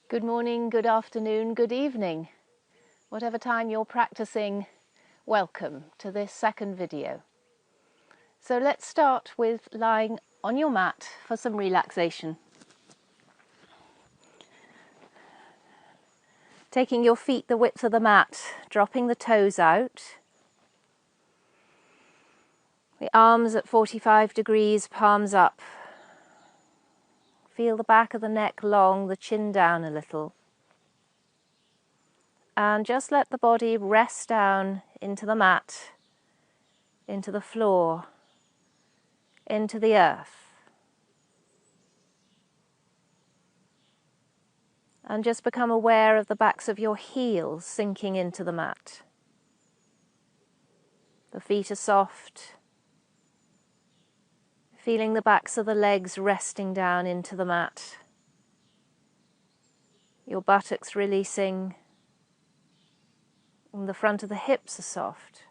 Good morning, good afternoon, good evening. Whatever time you're practicing, welcome to this second video. So let's start with lying on your mat for some relaxation. Taking your feet the width of the mat, dropping the toes out. The arms at 45 degrees, palms up. Feel the back of the neck long, the chin down a little. And just let the body rest down into the mat, into the floor, into the earth. And just become aware of the backs of your heels sinking into the mat. The feet are soft. Feeling the backs of the legs resting down into the mat. Your buttocks releasing. And the front of the hips are soft.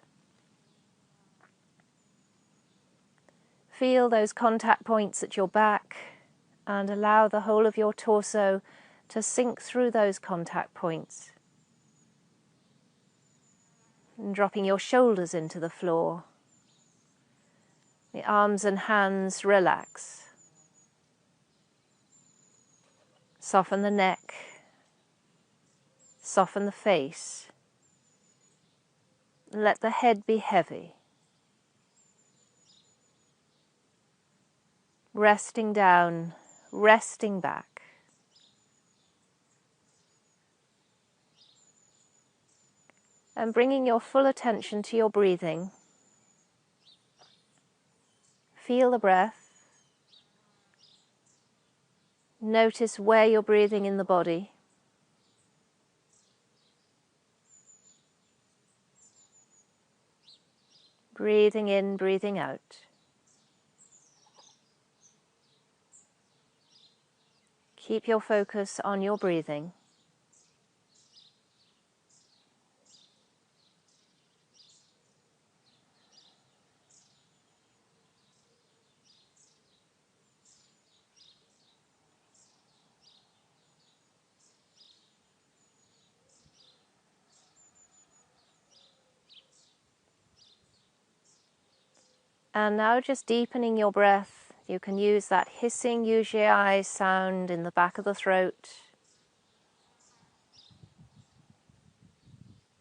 Feel those contact points at your back and allow the whole of your torso to sink through those contact points. And dropping your shoulders into the floor. The arms and hands relax. Soften the neck. Soften the face. Let the head be heavy. Resting down, resting back. And bringing your full attention to your breathing. Feel the breath. Notice where you're breathing in the body. Breathing in, breathing out. Keep your focus on your breathing. And now just deepening your breath, you can use that hissing UGI sound in the back of the throat.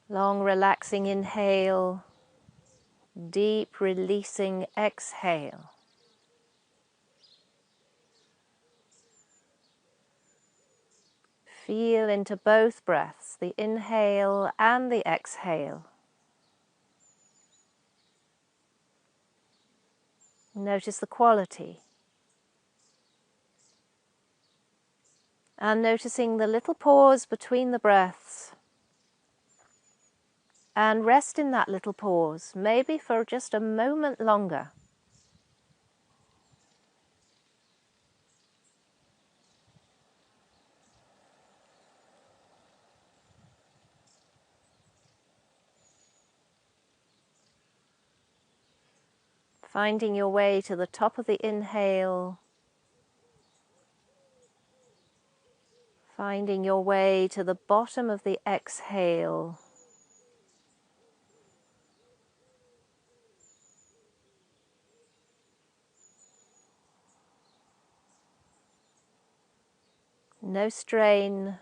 Long relaxing inhale, deep releasing exhale. Feel into both breaths, the inhale and the exhale. Notice the quality. And noticing the little pause between the breaths. And rest in that little pause, maybe for just a moment longer. Finding your way to the top of the inhale. Finding your way to the bottom of the exhale. No strain,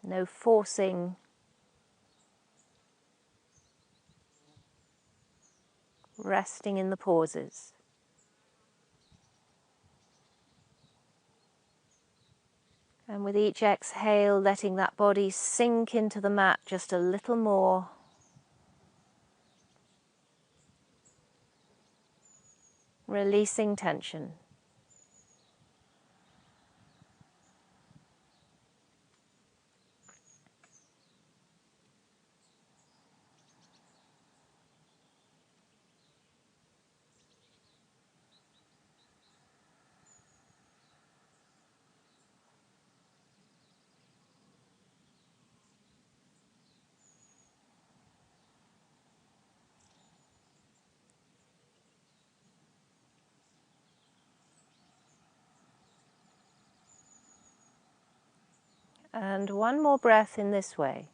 no forcing. Resting in the pauses. And with each exhale, letting that body sink into the mat just a little more. Releasing tension. And one more breath in this way.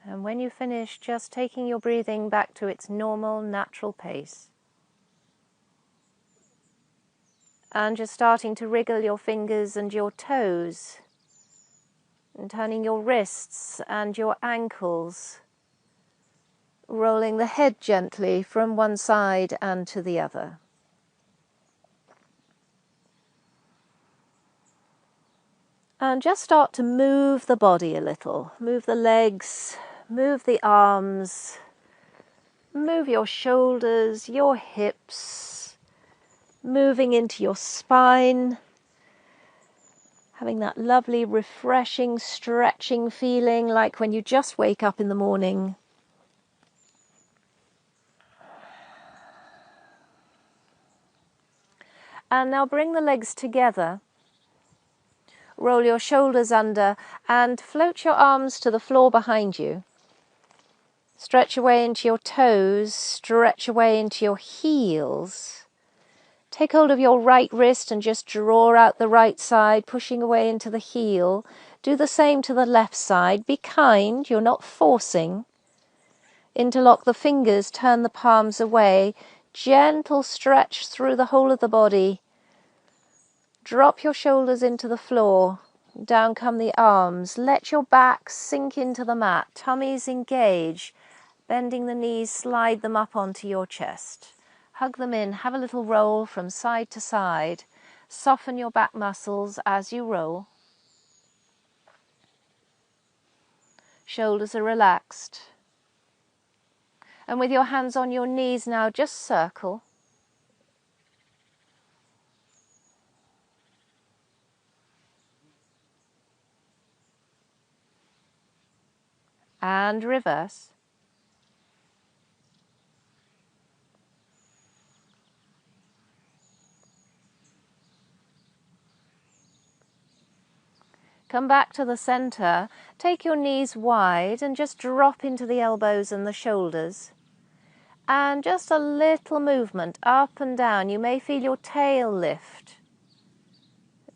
And when you finish, just taking your breathing back to its normal, natural pace. And just starting to wriggle your fingers and your toes, and turning your wrists and your ankles, rolling the head gently from one side and to the other. And just start to move the body a little. Move the legs, move the arms, move your shoulders, your hips, moving into your spine, having that lovely, refreshing, stretching feeling like when you just wake up in the morning. And now bring the legs together. Roll your shoulders under and float your arms to the floor behind you. Stretch away into your toes, stretch away into your heels. Take hold of your right wrist and just draw out the right side, pushing away into the heel. Do the same to the left side. Be kind, you're not forcing. Interlock the fingers, turn the palms away. Gentle stretch through the whole of the body. Drop your shoulders into the floor. Down come the arms. Let your back sink into the mat. Tummies engage. Bending the knees, slide them up onto your chest. Hug them in. Have a little roll from side to side. Soften your back muscles as you roll. Shoulders are relaxed. And with your hands on your knees now, just circle. And reverse. Come back to the center. Take your knees wide and just drop into the elbows and the shoulders. And just a little movement up and down. You may feel your tail lift.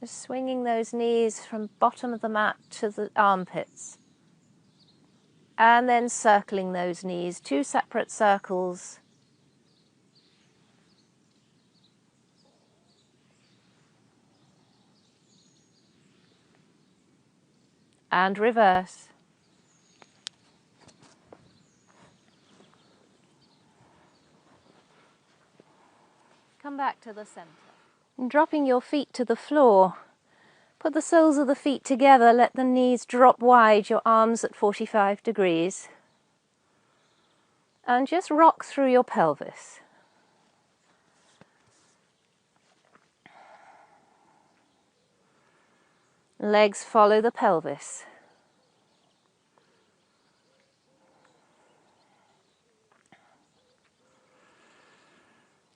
Just swinging those knees from bottom of the mat to the armpits. And then circling those knees, 2 separate circles. And reverse. Come back to the center. And dropping your feet to the floor. Put the soles of the feet together, let the knees drop wide, your arms at 45 degrees. And just rock through your pelvis. Legs follow the pelvis.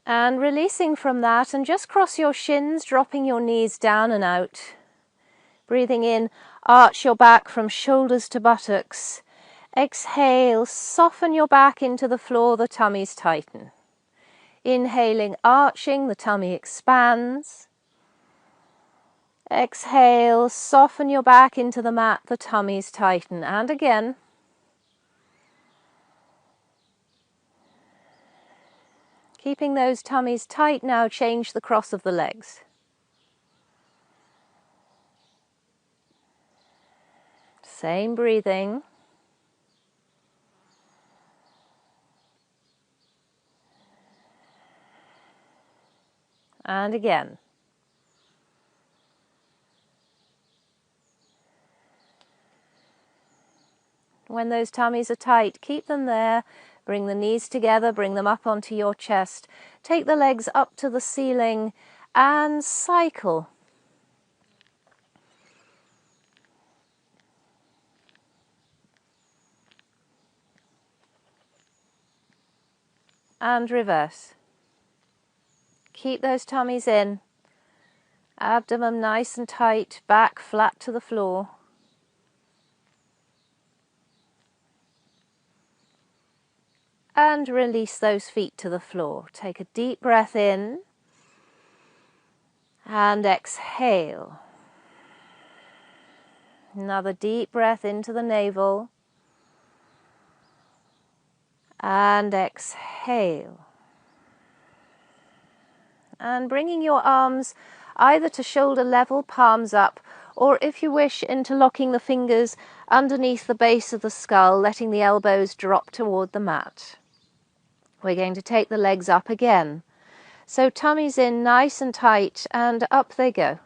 And releasing from that, and just cross your shins, dropping your knees down and out. Breathing in, arch your back from shoulders to buttocks. Exhale, soften your back into the floor, the tummies tighten. Inhaling, arching, the tummy expands. Exhale, soften your back into the mat, the tummies tighten. And again. Keeping those tummies tight now, change the cross of the legs. Same breathing. And again. When those tummies are tight, keep them there. Bring the knees together, bring them up onto your chest. Take the legs up to the ceiling and cycle. And reverse. Keep those tummies in. Abdomen nice and tight, back flat to the floor. and release those feet to the floor. Take a deep breath in and exhale. Another deep breath into the navel and exhale. And bringing your arms either to shoulder level, palms up, or if you wish, interlocking the fingers underneath the base of the skull, letting the elbows drop toward the mat. We're going to take the legs up again. So tummies in nice and tight, and up they go.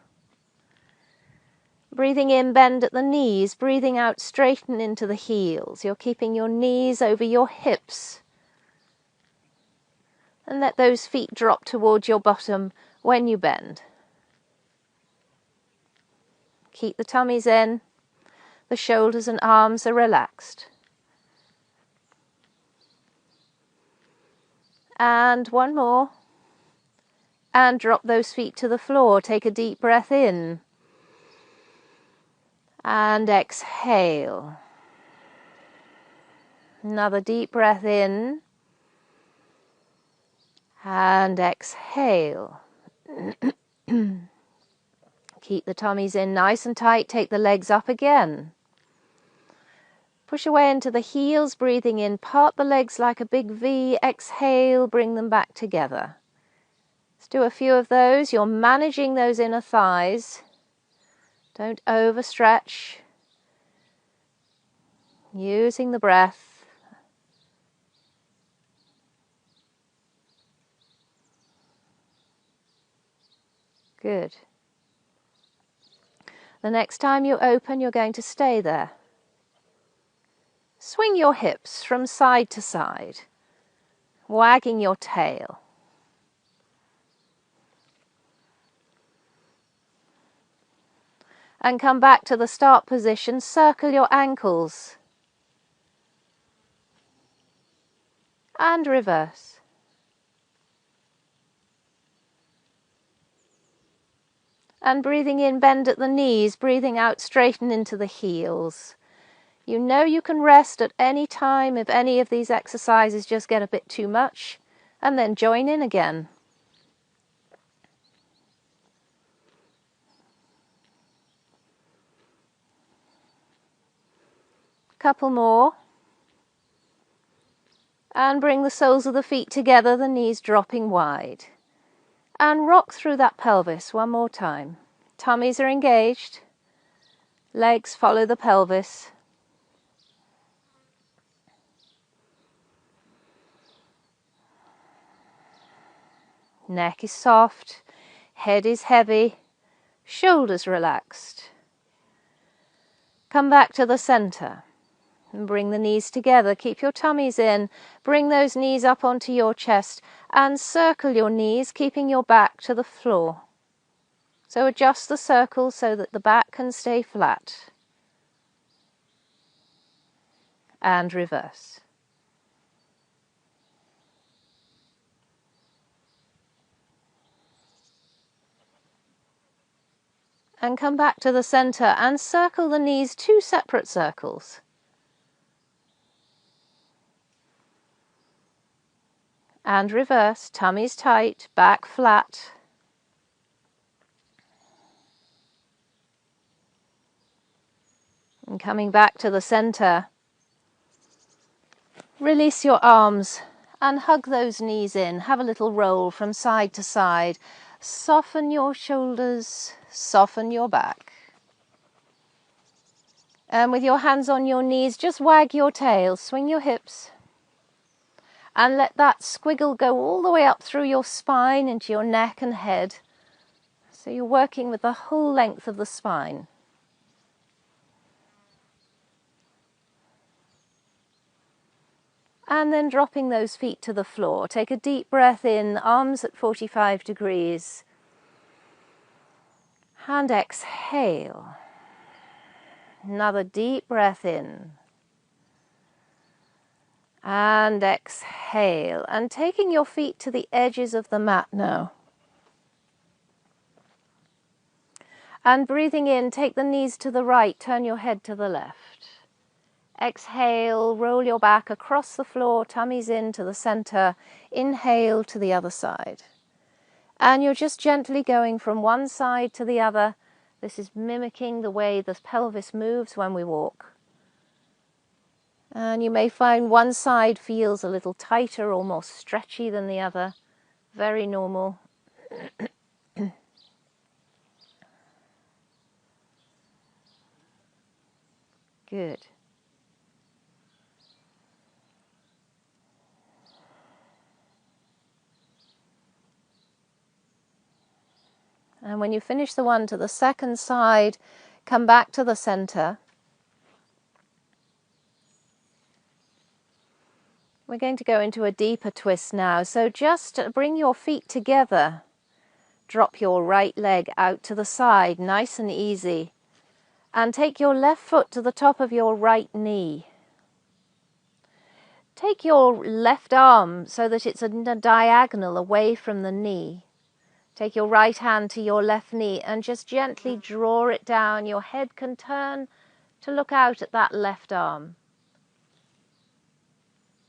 Breathing in, bend at the knees. Breathing out, straighten into the heels. You're keeping your knees over your hips. And let those feet drop towards your bottom when you bend. Keep the tummies in. The shoulders and arms are relaxed. And one more. And drop those feet to the floor. Take a deep breath in. And exhale. Another deep breath in. And exhale. Keep the tummies in nice and tight. Take the legs up again. Push away into the heels, breathing in. Part the legs like a big V. Exhale, bring them back together. Let's do a few of those. You're managing those inner thighs. Don't overstretch. Using the breath. Good. The next time you open, you're going to stay there. Swing your hips from side to side, wagging your tail. And come back to the start position. Circle your ankles. And reverse. And breathing in, bend at the knees. Breathing out, straighten into the heels. You know you can rest at any time if any of these exercises just get a bit too much, and then join in again. Couple more. And bring the soles of the feet together, the knees dropping wide. And rock through that pelvis one more time. Tummies are engaged. Legs follow the pelvis. Neck is soft. Head is heavy. Shoulders relaxed. Come back to the center. And bring the knees together. Keep your tummies in. Bring those knees up onto your chest and circle your knees, keeping your back to the floor. So adjust the circle so that the back can stay flat. And reverse. And come back to the center and circle the knees, 2 separate circles. And reverse, tummies tight, back flat. And coming back to the center, release your arms and hug those knees in. Have a little roll from side to side. Soften your shoulders, soften your back. And with your hands on your knees, just wag your tail, swing your hips. And let that squiggle go all the way up through your spine into your neck and head. So you're working with the whole length of the spine. And then dropping those feet to the floor. Take a deep breath in, arms at 45 degrees. And exhale. Another deep breath in. And exhale. And taking your feet to the edges of the mat now. And breathing in, take the knees to the right, turn your head to the left. Exhale, roll your back across the floor, tummies in to the center. Inhale to the other side. And you're just gently going from one side to the other. This is mimicking the way the pelvis moves when we walk. And you may find one side feels a little tighter or more stretchy than the other. Very normal. Good. And when you finish the one to the second side, come back to the center. We're going to go into a deeper twist now. So just bring your feet together. Drop your right leg out to the side, nice and easy. And take your left foot to the top of your right knee. Take your left arm so that it's a diagonal away from the knee. Take your right hand to your left knee and just gently draw it down. Your head can turn to look out at that left arm.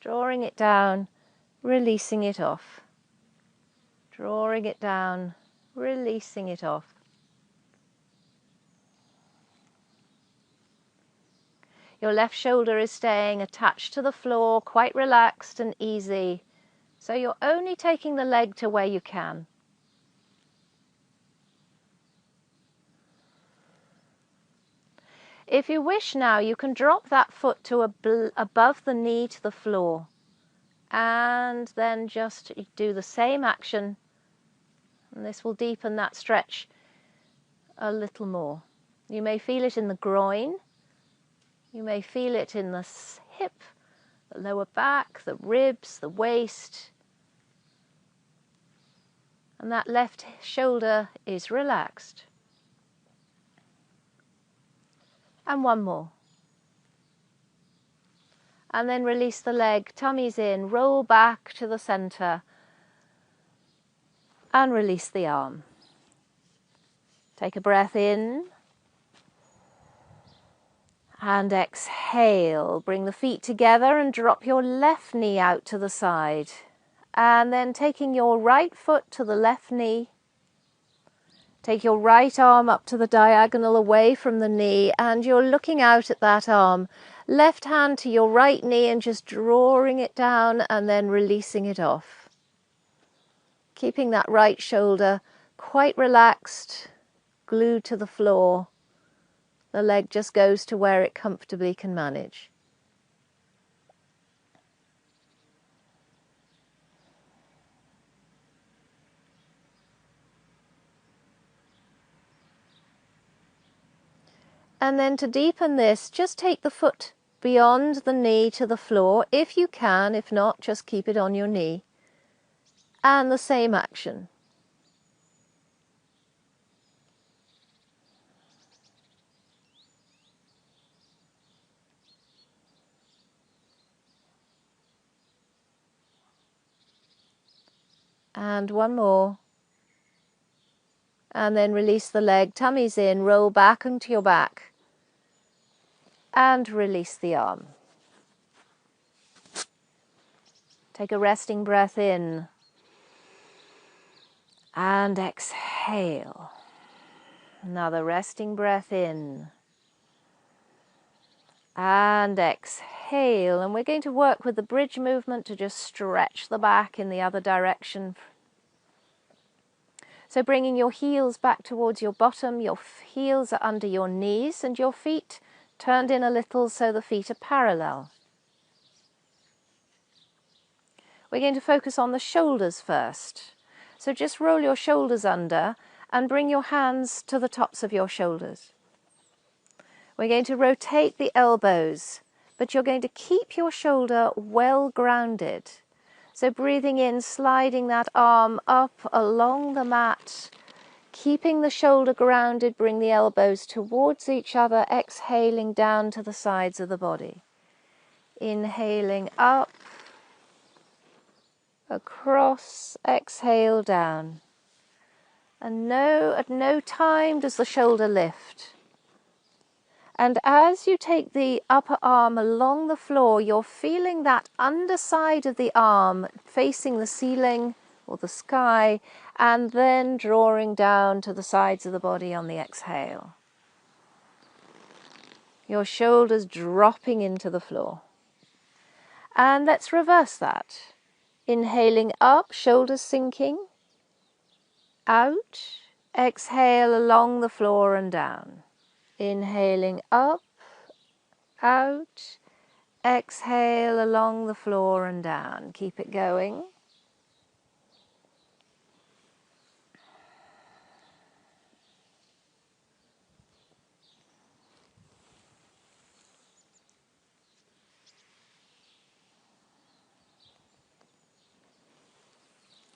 Drawing it down, releasing it off. Drawing it down, releasing it off. Your left shoulder is staying attached to the floor, quite relaxed and easy. So you're only taking the leg to where you can. If you wish now, you can drop that foot to above the knee to the floor. And then just do the same action. And this will deepen that stretch a little more. You may feel it in the groin. You may feel it in the hip, the lower back, the ribs, the waist. And that left shoulder is relaxed. And one more. And then release the leg, tummies in, roll back to the center. And release the arm. Take a breath in. And exhale. Bring the feet together and drop your left knee out to the side. And then taking your right foot to the left knee. Take your right arm up to the diagonal away from the knee, and you're looking out at that arm. Left hand to your right knee and just drawing it down and then releasing it off. Keeping that right shoulder quite relaxed, glued to the floor. The leg just goes to where it comfortably can manage. And then to deepen this, just take the foot beyond the knee to the floor, if you can. If not, just keep it on your knee. And the same action. And one more. And then release the leg, tummies in, roll back onto your back. And release the arm. Take a resting breath in. And exhale. Another resting breath in. And exhale. And we're going to work with the bridge movement to just stretch the back in the other direction. So bringing your heels back towards your bottom, your heels are under your knees and your feet turned in a little so the feet are parallel. We're going to focus on the shoulders first. So just roll your shoulders under and bring your hands to the tops of your shoulders. We're going to rotate the elbows, but you're going to keep your shoulder well grounded. So breathing in, sliding that arm up along the mat, keeping the shoulder grounded, bring the elbows towards each other, exhaling down to the sides of the body. Inhaling up, across, exhale down. And at no time does the shoulder lift. And as you take the upper arm along the floor, you're feeling that underside of the arm facing the ceiling or the sky, and then drawing down to the sides of the body on the exhale. Your shoulders dropping into the floor. And let's reverse that. Inhaling up, shoulders sinking. Out. Exhale along the floor and down. Inhaling up, out. Exhale along the floor and down. Keep it going.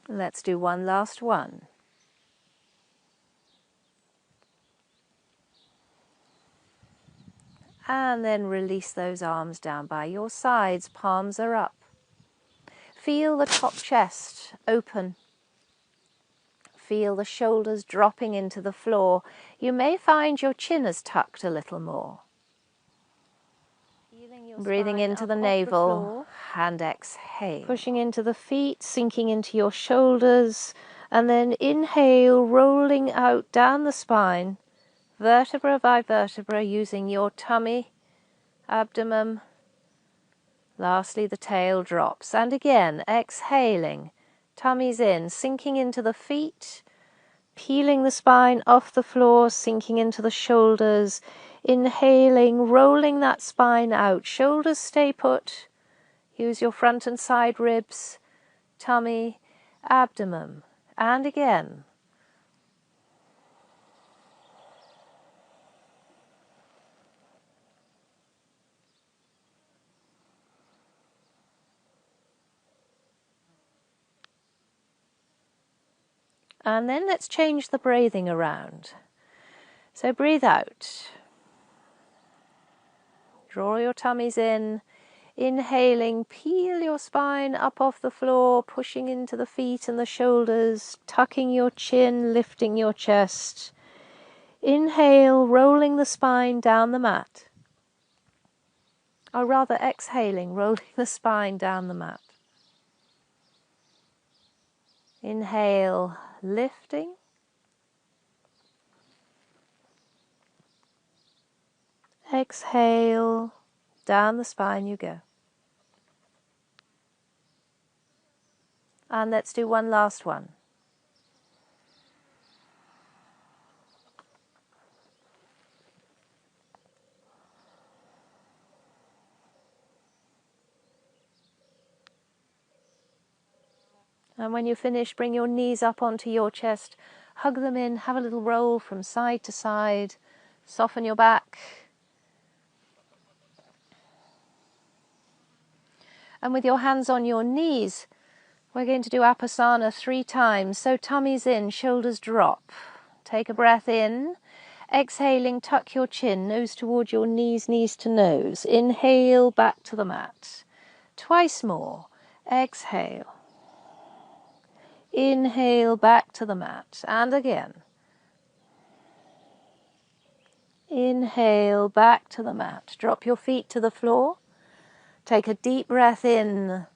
Let's do one last one. And then release those arms down by your sides, palms are up. Feel the top chest open. Feel the shoulders dropping into the floor. You may find your chin is tucked a little more. Breathing into the navel and exhale. Pushing into the feet, sinking into your shoulders, and then inhale, rolling out down the spine, vertebra by vertebra, using your tummy, abdomen. Lastly, the tail drops. And again, exhaling, tummy's in, sinking into the feet, peeling the spine off the floor, sinking into the shoulders, inhaling, rolling that spine out, shoulders stay put, use your front and side ribs, tummy, abdomen, and again. And then let's change the breathing around. So breathe out. Draw your tummies in. Inhaling, peel your spine up off the floor, pushing into the feet and the shoulders, tucking your chin, lifting your chest. Inhale, rolling the spine down the mat. Or rather, exhaling, rolling the spine down the mat. Inhale, lifting. Exhale, down the spine you go. And let's do one last one. And when you finish, bring your knees up onto your chest, hug them in, have a little roll from side to side, soften your back. And with your hands on your knees, we're going to do Asana 3 times. So tummies in, shoulders drop. Take a breath in. Exhaling, tuck your chin, nose toward your knees, knees to nose. Inhale, back to the mat. Twice more. Exhale. Inhale, back to the mat. And again. Inhale, back to the mat. Drop your feet to the floor. Take a deep breath in.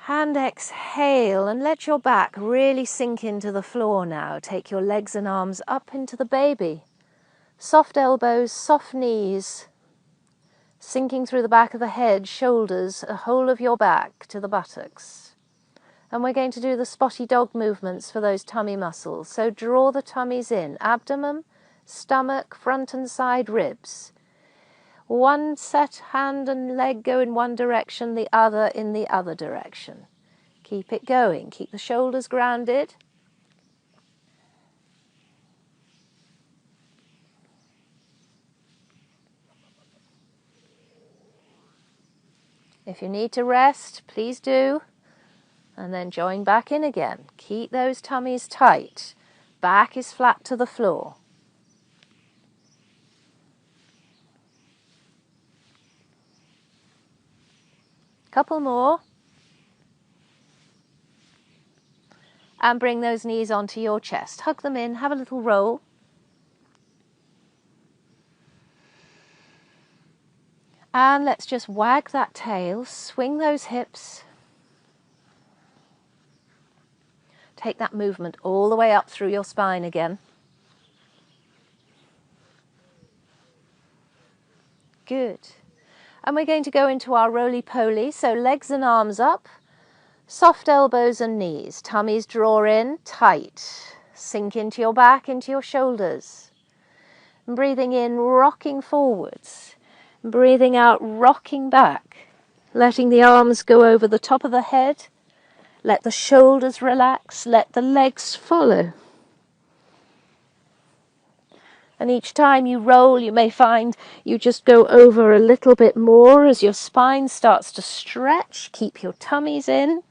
And exhale, and let your back really sink into the floor now. Take your legs and arms up into the baby. Soft elbows, soft knees. Sinking through the back of the head, shoulders, the whole of your back to the buttocks. And we're going to do the spotty dog movements for those tummy muscles. So draw the tummies in, abdomen, stomach, front and side ribs. One set hand and leg go in one direction, the other in the other direction. Keep it going. Keep the shoulders grounded. If you need to rest, please do. And then join back in again. Keep those tummies tight. Back is flat to the floor. Couple more. And bring those knees onto your chest. Hug them in, have a little roll. And let's just wag that tail, swing those hips. Take that movement all the way up through your spine again. Good. And we're going to go into our roly-poly, so legs and arms up, soft elbows and knees, tummies draw in, tight. Sink into your back, into your shoulders. And breathing in, rocking forwards. And breathing out, rocking back. Letting the arms go over the top of the head. Let the shoulders relax, let the legs follow. And each time you roll, you may find you just go over a little bit more as your spine starts to stretch. Keep your tummies in.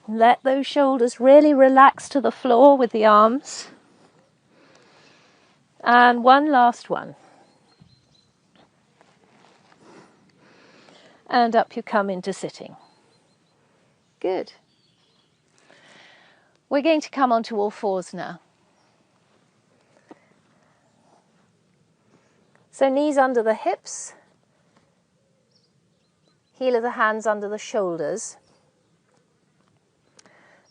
Let those shoulders really relax to the floor with the arms. And one last one. And up you come into sitting. Good. We're going to come onto all fours now. So knees under the hips, heel of the hands under the shoulders.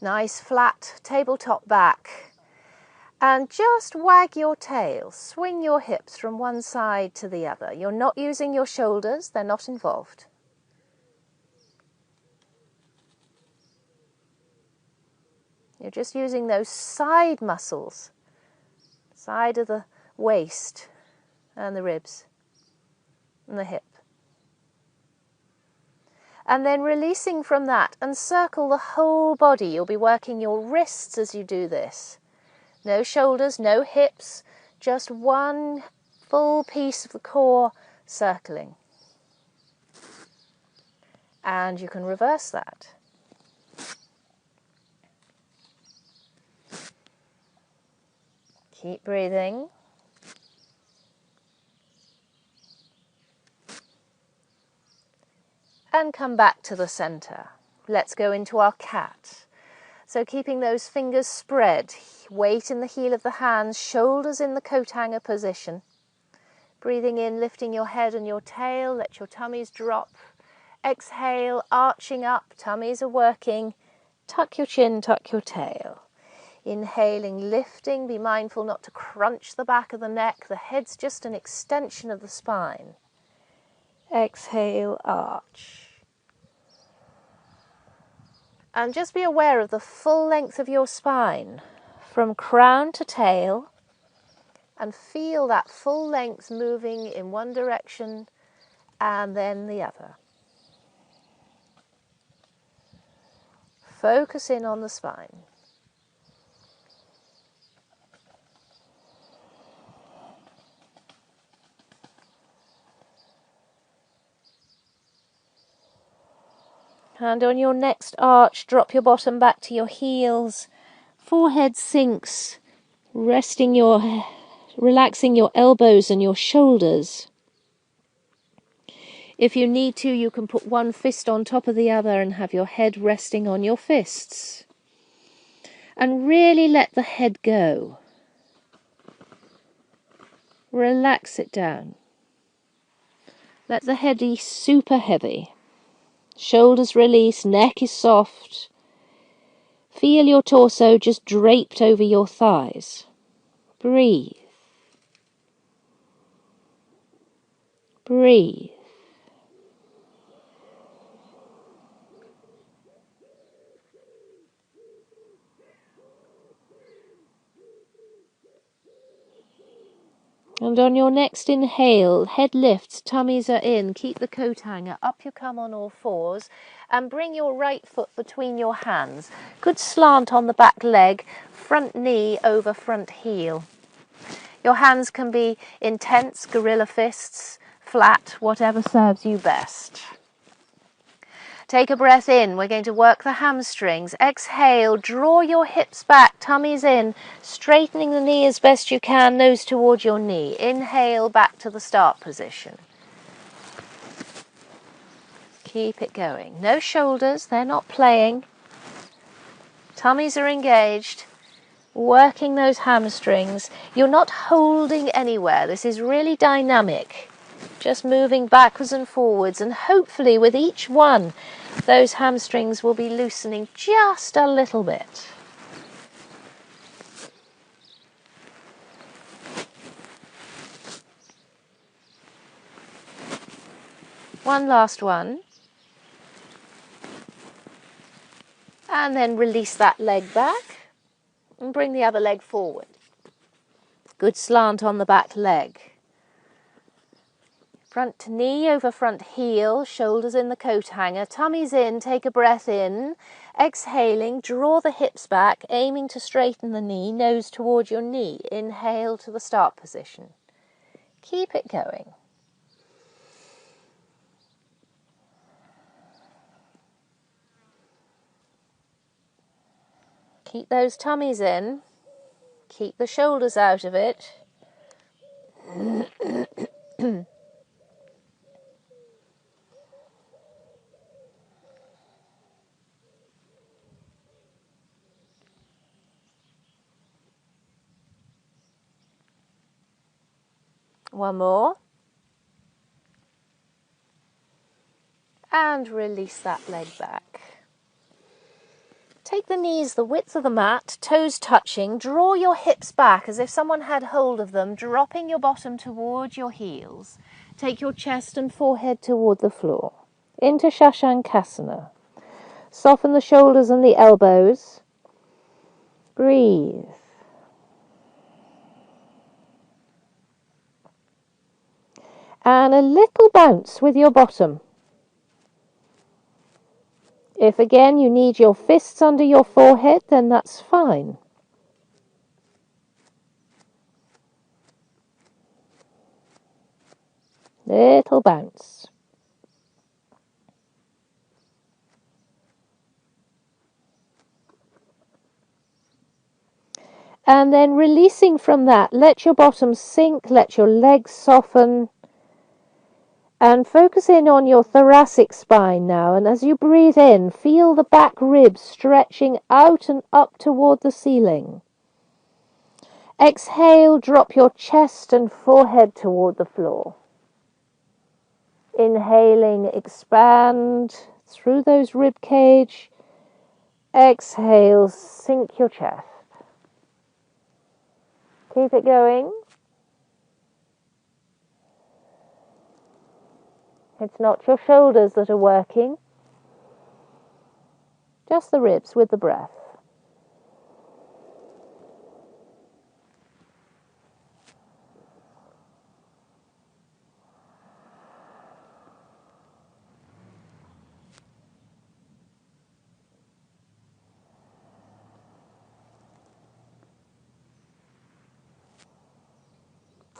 Nice flat tabletop back. And just wag your tail, swing your hips from one side to the other. You're not using your shoulders, they're not involved. You're just using those side muscles, side of the waist and the ribs and the hip. And then releasing from that and circle the whole body. You'll be working your wrists as you do this. No shoulders, no hips, just one full piece of the core circling. And you can reverse that. Keep breathing. And come back to the center. Let's go into our cat. So keeping those fingers spread, weight in the heel of the hands, shoulders in the coat hanger position. Breathing in, lifting your head and your tail, let your tummies drop. Exhale, arching up, tummies are working. Tuck your chin, tuck your tail. Inhaling, lifting, be mindful not to crunch the back of the neck. The head's just an extension of the spine. Exhale, arch. And just be aware of the full length of your spine, from crown to tail, and feel that full length moving in one direction and then the other. Focus in on the spine. And on your next arch, drop your bottom back to your heels. Forehead sinks, relaxing your elbows and your shoulders. If you need to, you can put one fist on top of the other and have your head resting on your fists. And really let the head go. Relax it down. Let the head be super heavy. Shoulders release, neck is soft. Feel your torso just draped over your thighs. Breathe. Breathe. And on your next inhale, head lifts, tummies are in, keep the coat hanger, up you come on all fours, and bring your right foot between your hands. Good slant on the back leg, front knee over front heel. Your hands can be intense, gorilla fists, flat, whatever serves you best. Take a breath in. We're going to work the hamstrings. Exhale, draw your hips back, tummies in, straightening the knee as best you can, nose towards your knee. Inhale, back to the start position. Keep it going. No shoulders, they're not playing. Tummies are engaged. working those hamstrings. You're not holding anywhere. This is really dynamic. Just moving backwards and forwards, and hopefully with each one, those hamstrings will be loosening just a little bit. One last one. And then release that leg back and bring the other leg forward. Good slant on the back leg. Front knee over front heel, shoulders in the coat hanger, tummy's in, take a breath in. Exhaling, draw the hips back, aiming to straighten the knee, nose toward your knee. Inhale to the start position. Keep it going. Keep those tummies in. Keep the shoulders out of it. One more. And release that leg back. Take the knees the width of the mat, toes touching. Draw your hips back as if someone had hold of them, dropping your bottom toward your heels. Take your chest and forehead toward the floor. Into Shashankasana. Soften the shoulders and the elbows. Breathe. And a little bounce with your bottom. If again you need your fists under your forehead, then that's fine. Little bounce. And then releasing from that, let your bottom sink, let your legs soften. And focus in on your thoracic spine now, and as you breathe in, feel the back ribs stretching out and up toward the ceiling. Exhale, drop your chest and forehead toward the floor. Inhaling, expand through those rib cage. Exhale, sink your chest. Keep it going. It's not your shoulders that are working, just the ribs with the breath.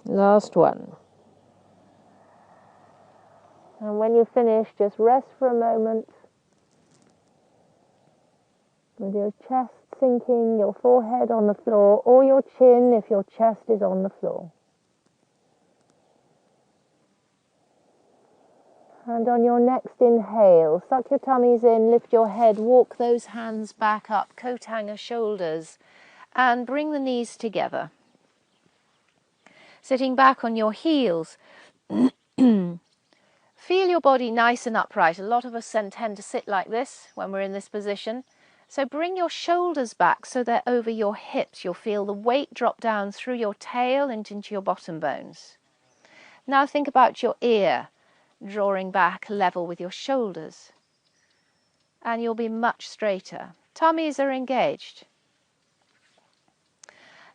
Last one. And when you finish, just rest for a moment with your chest sinking, your forehead on the floor, or your chin if your chest is on the floor. And on your next inhale, suck your tummies in, lift your head, walk those hands back up, coat hanger, shoulders, and bring the knees together. Sitting back on your heels, feel your body nice and upright. A lot of us tend to sit like this when we're in this position. So bring your shoulders back so they're over your hips. You'll feel the weight drop down through your tail and into your bottom bones. Now think about your ear, drawing back level with your shoulders. And you'll be much straighter. Tummies are engaged.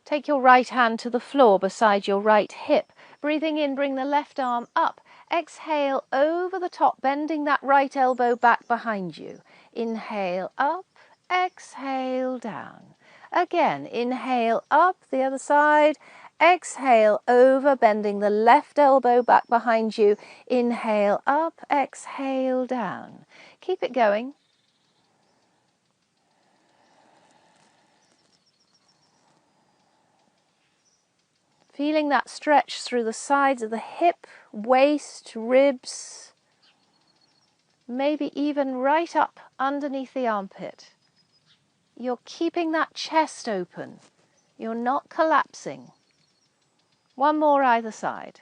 Take your right hand to the floor beside your right hip. Breathing in, bring the left arm up. Exhale over the top, bending that right elbow back behind you. Inhale up, exhale down. Again, inhale up the other side. Exhale over, bending the left elbow back behind you. Inhale up, exhale down. Keep it going. Feeling that stretch through the sides of the hip, waist, ribs, maybe even right up underneath the armpit. You're keeping that chest open. You're not collapsing. One more either side.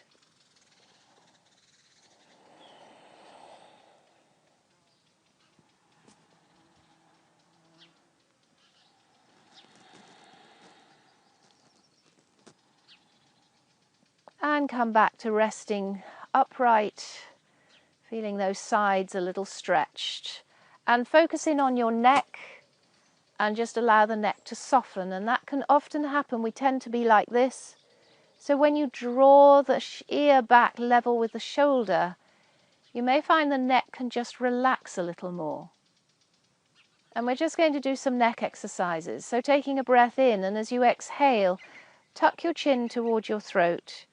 And come back to resting upright, feeling those sides a little stretched. And focus in on your neck and just allow the neck to soften. And that can often happen. We tend to be like this. So when you draw the ear back level with the shoulder, you may find the neck can just relax a little more. And we're just going to do some neck exercises. So taking a breath in, and as you exhale, tuck your chin towards your throat,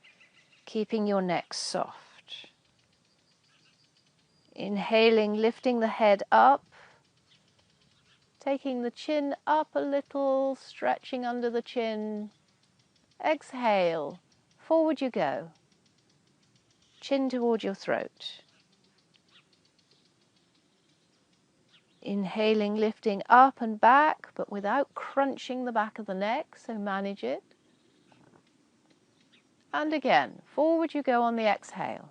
keeping your neck soft. Inhaling, lifting the head up, taking the chin up a little, stretching under the chin. Exhale, forward you go. Chin towards your throat. Inhaling, lifting up and back, but without crunching the back of the neck, so manage it. And again, forward you go on the exhale.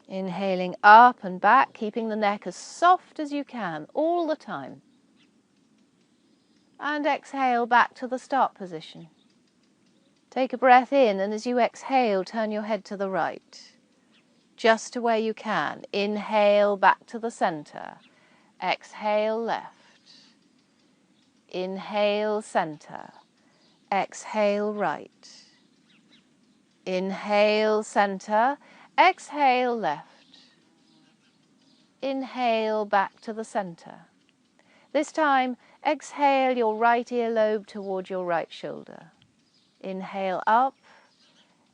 Inhaling up and back, keeping the neck as soft as you can all the time. And exhale back to the start position. Take a breath in, and as you exhale, turn your head to the right. Just to where you can. Inhale back to the center. Exhale left. Inhale center. Exhale right. Inhale center. Exhale left. Inhale back to the center. This time, exhale your right earlobe towards your right shoulder. Inhale up.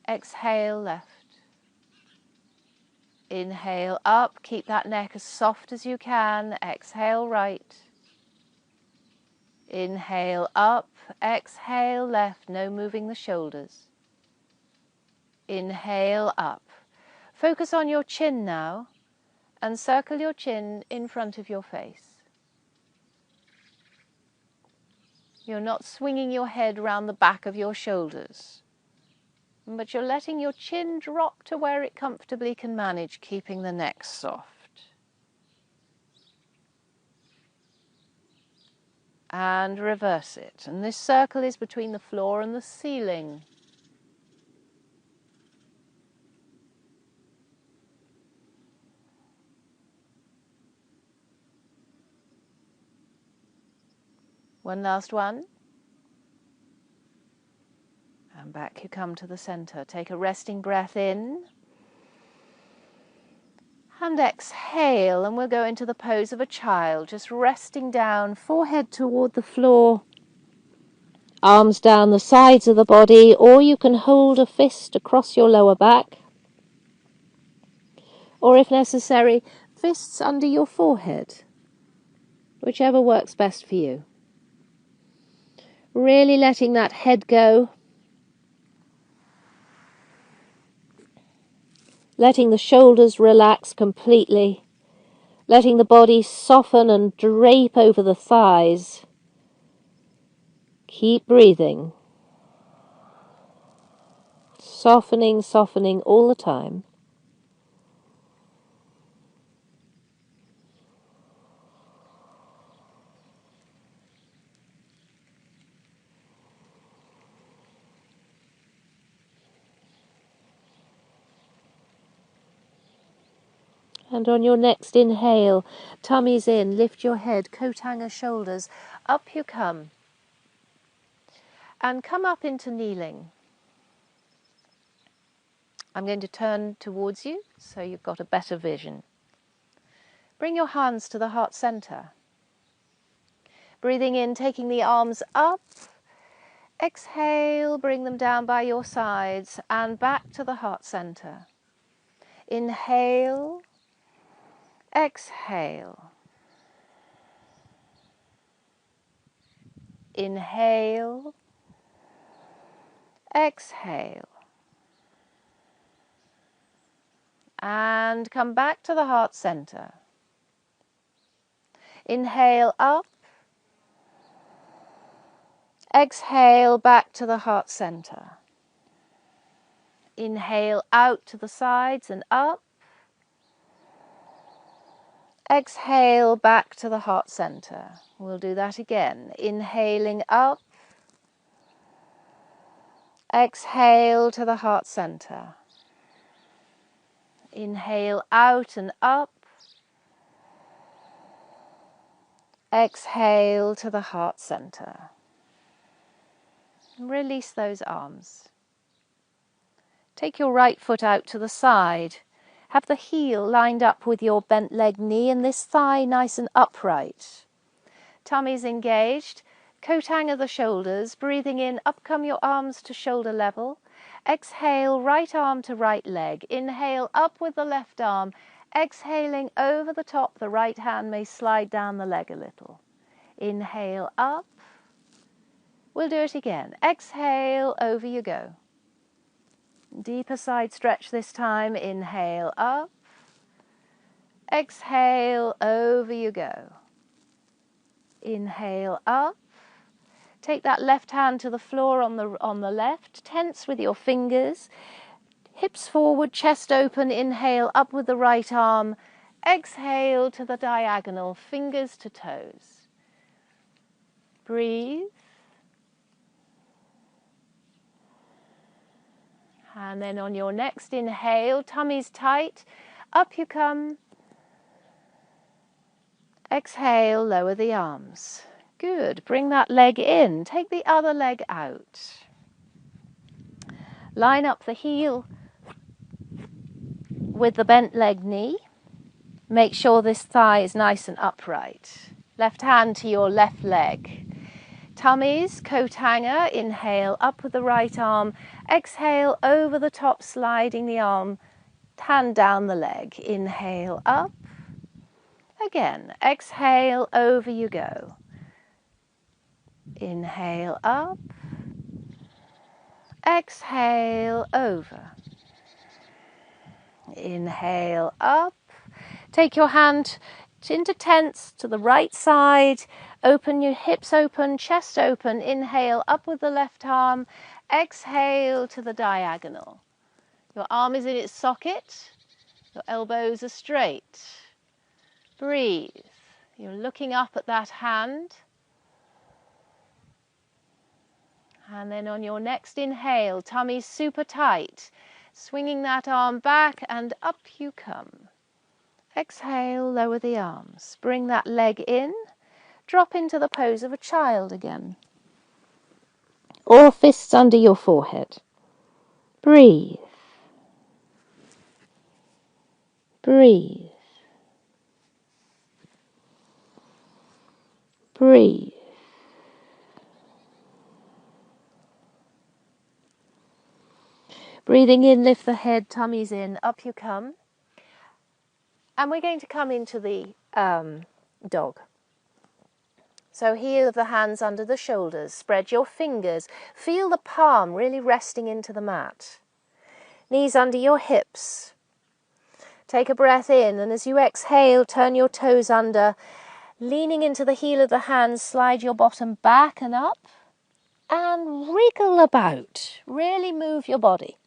Exhale left. Inhale up, keep that neck as soft as you can. Exhale right. Inhale up, exhale left, no moving the shoulders. Inhale up. Focus on your chin now and circle your chin in front of your face. You're not swinging your head round the back of your shoulders, but you're letting your chin drop to where it comfortably can manage, keeping the neck soft. And reverse it. And this circle is between the floor and the ceiling. One last one. And back you come to the center. Take a resting breath in. And exhale, and we'll go into the pose of a child, just resting down, forehead toward the floor, arms down the sides of the body, or you can hold a fist across your lower back, or if necessary, fists under your forehead, whichever works best for you. Really letting that head go, letting the shoulders relax completely, letting the body soften and drape over the thighs. Keep breathing. Softening, softening all the time. And on your next inhale, tummies in, lift your head, coat hanger shoulders, up you come. And come up into kneeling. I'm going to turn towards you so you've got a better vision. Bring your hands to the heart center. Breathing in, taking the arms up. Exhale, bring them down by your sides and back to the heart center. Inhale. Exhale. Inhale. Exhale. And come back to the heart center. Inhale up. Exhale back to the heart center. Inhale out to the sides and up. Exhale back to the heart center. We'll do that again. Inhaling up. Exhale to the heart center. Inhale out and up. Exhale to the heart center. Release those arms. Take your right foot out to the side. Have the heel lined up with your bent leg knee and this thigh nice and upright. Tummy's engaged. Coat hanger the shoulders. Breathing in, up come your arms to shoulder level. Exhale, right arm to right leg. Inhale, up with the left arm. Exhaling over the top, the right hand may slide down the leg a little. Inhale, up. We'll do it again. Exhale, over you go. Deeper side stretch this time. Inhale, up. Exhale, over you go. Inhale, up. Take that left hand to the floor on the left. Tense with your fingers. Hips forward, chest open. Inhale, up with the right arm. Exhale to the diagonal, fingers to toes. Breathe. And then on your next inhale, tummy's tight. Up you come. Exhale, lower the arms. Good. Bring that leg in. Take the other leg out. Line up the heel with the bent leg knee. Make sure this thigh is nice and upright. Left hand to your left leg. Tummies, coat hanger. Inhale, up with the right arm. Exhale, over the top, sliding the arm. Hand down the leg. Inhale, up. Again, exhale, over you go. Inhale, up. Exhale, over. Inhale, up. Take your hand into tense to the right side. Open your hips open, chest open. Inhale, up with the left arm. Exhale to the diagonal. Your arm is in its socket. Your elbows are straight. Breathe. You're looking up at that hand. And then on your next inhale, tummy super tight. Swinging that arm back and up you come. Exhale, lower the arms. Bring that leg in. Drop into the pose of a child again. Or fists under your forehead. Breathe. Breathe. Breathe. Breathing in, lift the head, tummy's in, up you come. And we're going to come into the dog. So heel of the hands under the shoulders, spread your fingers, feel the palm really resting into the mat. Knees under your hips. Take a breath in, and as you exhale, turn your toes under, leaning into the heel of the hands, slide your bottom back and up, and wriggle about. Really move your body.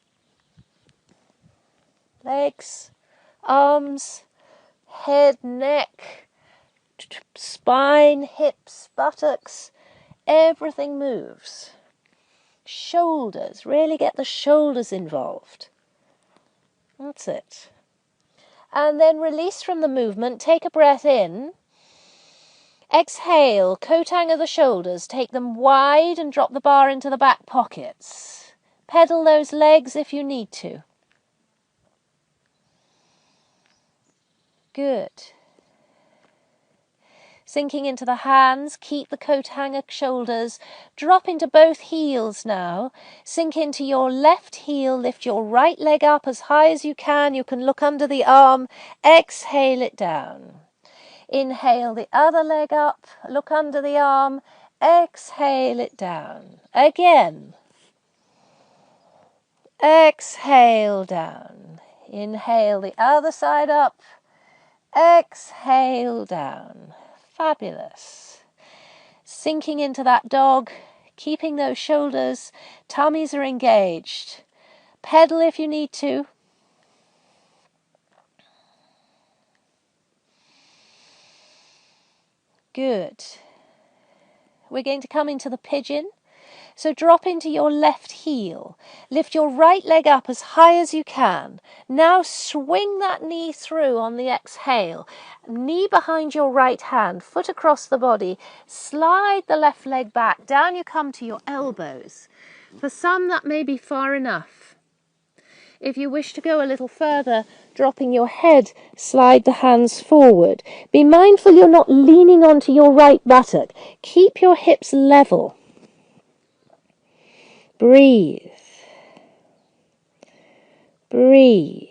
Legs, arms, head, neck, spine, hips, buttocks, everything moves. Shoulders, really get the shoulders involved. That's it. And then release from the movement, take a breath in. Exhale, coat hanger the shoulders, take them wide and drop the bar into the back pockets. Pedal those legs if you need to. Good. Sinking into the hands, keep the coat hanger shoulders, drop into both heels now. Sink into your left heel, lift your right leg up as high as you can. You can look under the arm, exhale it down. Inhale the other leg up, look under the arm, exhale it down. Again. Exhale down. Inhale the other side up. Exhale down. Fabulous. Sinking into that dog, keeping those shoulders, tummies are engaged. Pedal if you need to. Good. We're going to come into the pigeon. So drop into your left heel. Lift your right leg up as high as you can. Now swing that knee through on the exhale. Knee behind your right hand, foot across the body. Slide the left leg back. Down you come to your elbows. For some, that may be far enough. If you wish to go a little further, dropping your head, slide the hands forward. Be mindful you're not leaning onto your right buttock. Keep your hips level. Breathe. Breathe.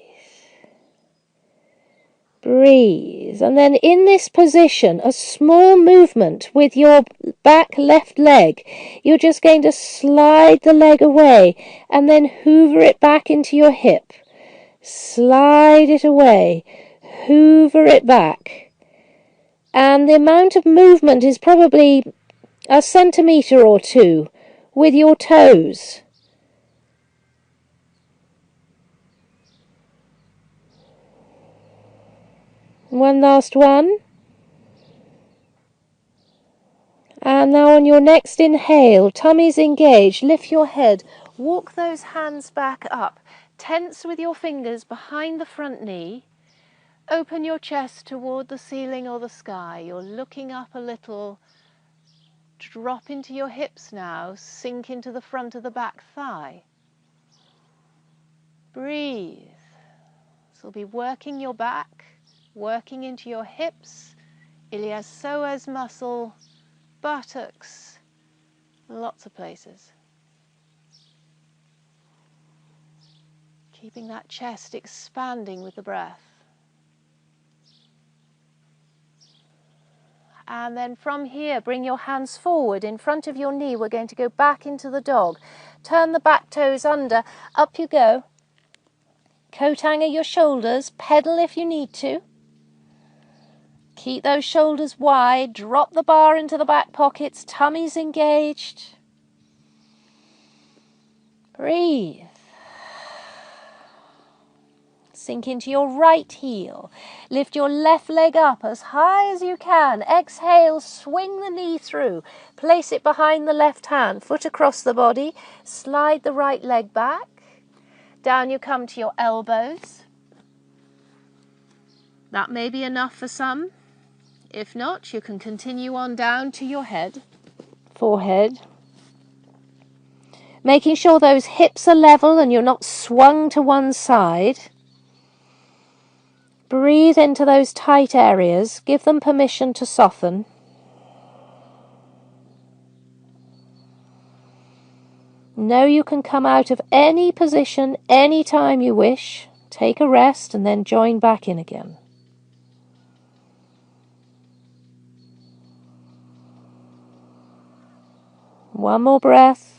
Breathe. And then in this position, a small movement with your back left leg. You're just going to slide the leg away and then hoover it back into your hip. Slide it away. Hoover it back. And the amount of movement is probably a centimetre or two with your toes. One last one. And now on your next inhale, tummies engaged, lift your head, walk those hands back up, tense with your fingers behind the front knee, open your chest toward the ceiling or the sky. You're looking up a little. Drop into your hips now, sink into the front of the back thigh. Breathe. This will be working your back, working into your hips, iliopsoas muscle, buttocks, lots of places. Keeping that chest expanding with the breath. And then from here, bring your hands forward in front of your knee. We're going to go back into the dog. Turn the back toes under. Up you go. Coat hanger your shoulders. Pedal if you need to. Keep those shoulders wide. Drop the bar into the back pockets. Tummies engaged. Breathe. Sink into your right heel. Lift your left leg up as high as you can. Exhale, swing the knee through. Place it behind the left hand, foot across the body. Slide the right leg back. Down you come to your elbows. That may be enough for some. If not, you can continue on down to your head, forehead. Making sure those hips are level and you're not swung to one side. Breathe into those tight areas. Give them permission to soften. Know you can come out of any position anytime you wish. Take a rest and then join back in again. One more breath.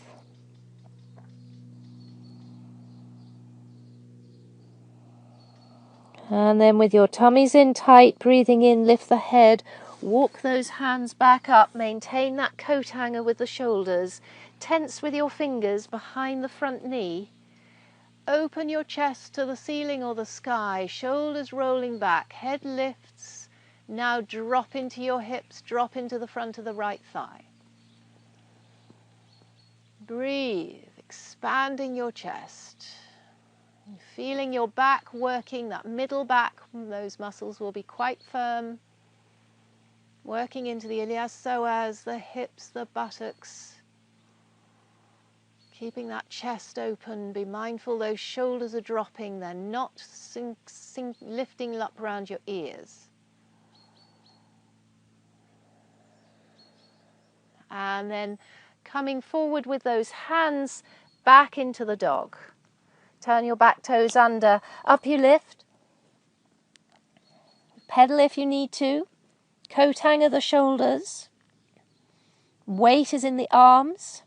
And then with your tummies in tight, breathing in, lift the head, walk those hands back up, maintain that coat hanger with the shoulders, tense with your fingers behind the front knee, open your chest to the ceiling or the sky, shoulders rolling back, head lifts, now drop into your hips, drop into the front of the right thigh. Breathe, expanding your chest. Feeling your back working, that middle back, those muscles will be quite firm. Working into the iliopsoas, the hips, the buttocks. Keeping that chest open, be mindful those shoulders are dropping, they're not lifting up around your ears. And then coming forward with those hands back into the dog. Turn your back toes under, up you lift. Pedal if you need to. Coat hanger the shoulders. Weight is in the arms.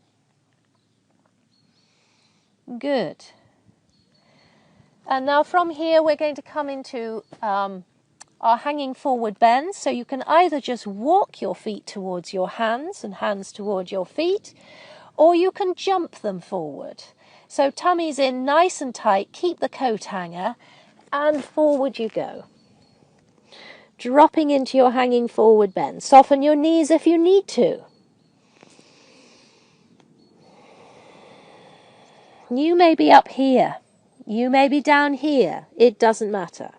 Good. And now from here we're going to come into our hanging forward bend. So you can either just walk your feet towards your hands and hands towards your feet, or you can jump them forward. So tummy's in nice and tight, keep the coat hanger, and forward you go. Dropping into your hanging forward bend. Soften your knees if you need to. You may be up here. You may be down here. It doesn't matter.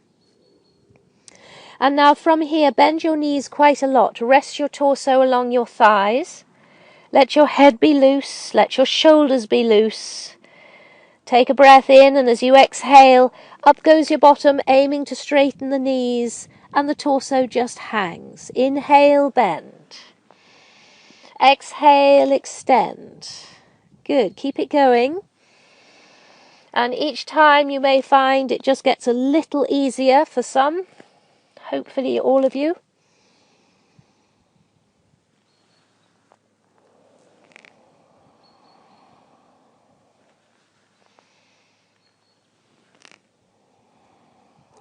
And now from here, bend your knees quite a lot. Rest your torso along your thighs. Let your head be loose. Let your shoulders be loose. Take a breath in, and as you exhale, up goes your bottom, aiming to straighten the knees, and the torso just hangs. Inhale, bend. Exhale, extend. Good. Keep it going. And each time you may find it just gets a little easier for some. Hopefully all of you.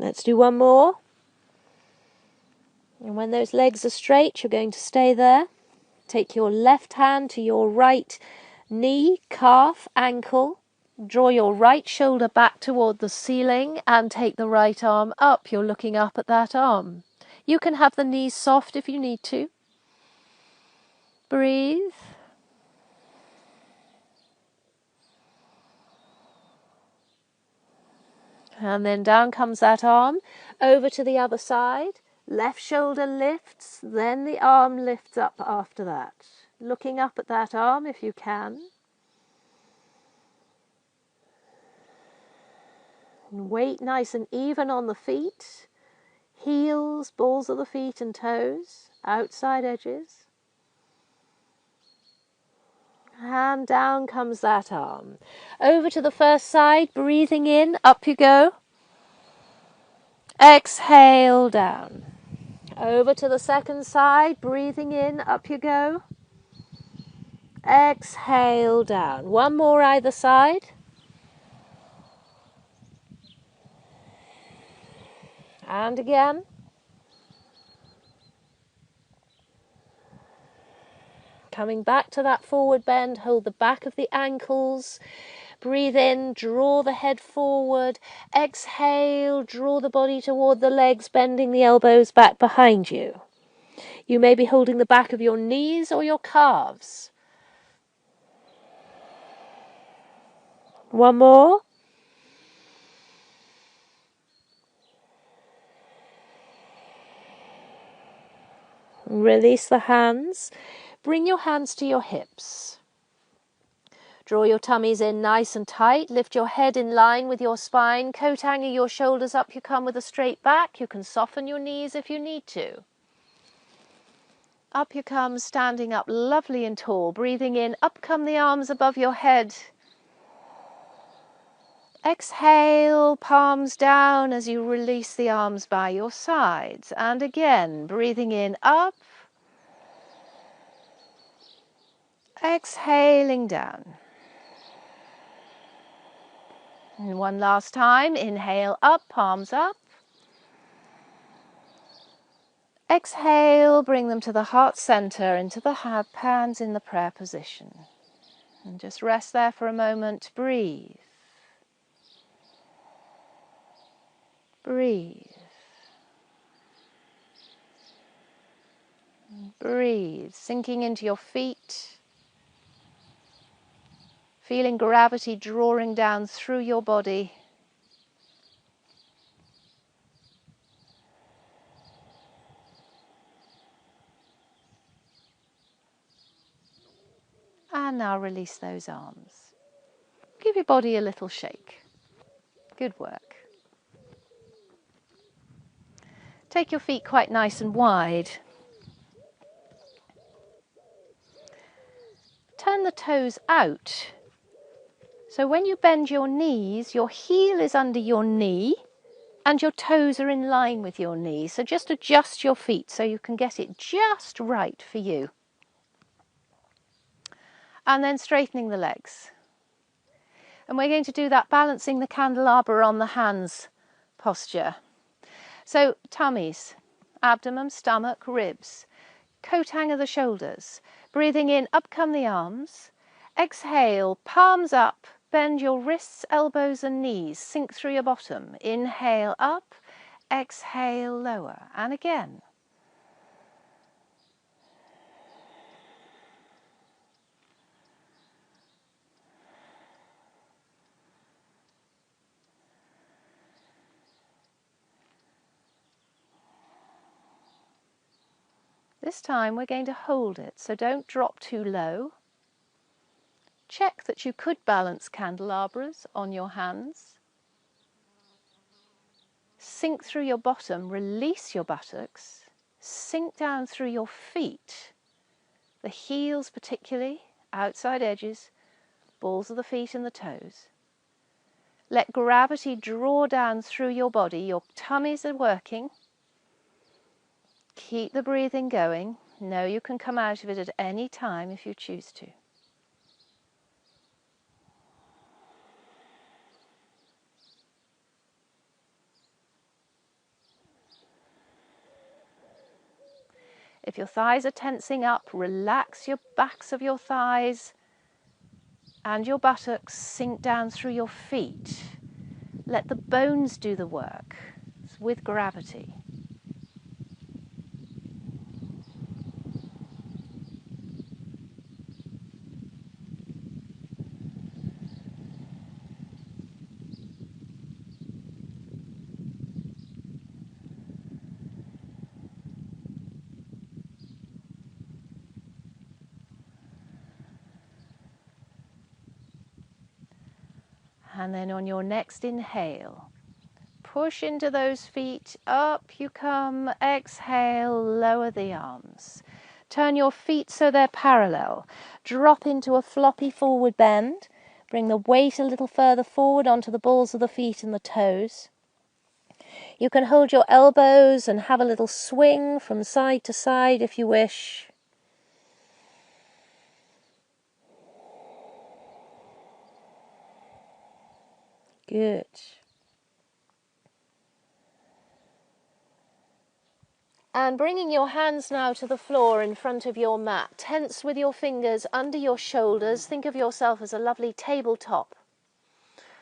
Let's do one more. And when those legs are straight, you're going to stay there. Take your left hand to your right knee, calf, ankle. Draw your right shoulder back toward the ceiling and take the right arm up. You're looking up at that arm. You can have the knees soft if you need to. Breathe. And then down comes that arm, over to the other side. Left shoulder lifts, then the arm lifts up after that. Looking up at that arm if you can. And weight nice and even on the feet. Heels, balls of the feet and toes, outside edges. And down comes that arm. Over to the first side, breathing in, up you go. Exhale, down. Over to the second side, breathing in, up you go. Exhale, down. One more either side. And again. Coming back to that forward bend, hold the back of the ankles. Breathe in, draw the head forward. Exhale, draw the body toward the legs, bending the elbows back behind you. You may be holding the back of your knees or your calves. One more. Release the hands. Bring your hands to your hips. Draw your tummies in nice and tight. Lift your head in line with your spine. Coat hanger your shoulders up. You come with a straight back. You can soften your knees if you need to. Up you come, standing up lovely and tall. Breathing in, up come the arms above your head. Exhale, palms down as you release the arms by your sides. And again, breathing in, up. Exhaling down. And one last time, inhale up, palms up. Exhale, bring them to the heart center, into the hands in the prayer position. And just rest there for a moment, breathe. Breathe. Breathe, sinking into your feet. Feeling gravity drawing down through your body. And now release those arms. Give your body a little shake. Good work. Take your feet quite nice and wide. Turn the toes out. So when you bend your knees, your heel is under your knee and your toes are in line with your knee. So just adjust your feet so you can get it just right for you. And then straightening the legs. And we're going to do that balancing the candelabra on the hands posture. So tummies, abdomen, stomach, ribs. Coat hanger the shoulders. Breathing in, up come the arms. Exhale, palms up, bend your wrists, elbows and knees, sink through your bottom. Inhale up, exhale lower, and again. This time we're going to hold it, so don't drop too low. Check that you could balance candelabras on your hands. Sink through your bottom, release your buttocks, sink down through your feet, the heels particularly, outside edges, balls of the feet and the toes. Let gravity draw down through your body, your tummies are working. Keep the breathing going. Know you can come out of it at any time if you choose to. If your thighs are tensing up, relax your backs of your thighs and your buttocks, sink down through your feet. Let the bones do the work with gravity. And then on your next inhale, push into those feet, up you come, exhale, lower the arms. Turn your feet so they're parallel. Drop into a floppy forward bend. Bring the weight a little further forward onto the balls of the feet and the toes. You can hold your elbows and have a little swing from side to side if you wish. Good. And bringing your hands now to the floor in front of your mat. Tense with your fingers under your shoulders. Think of yourself as a lovely tabletop.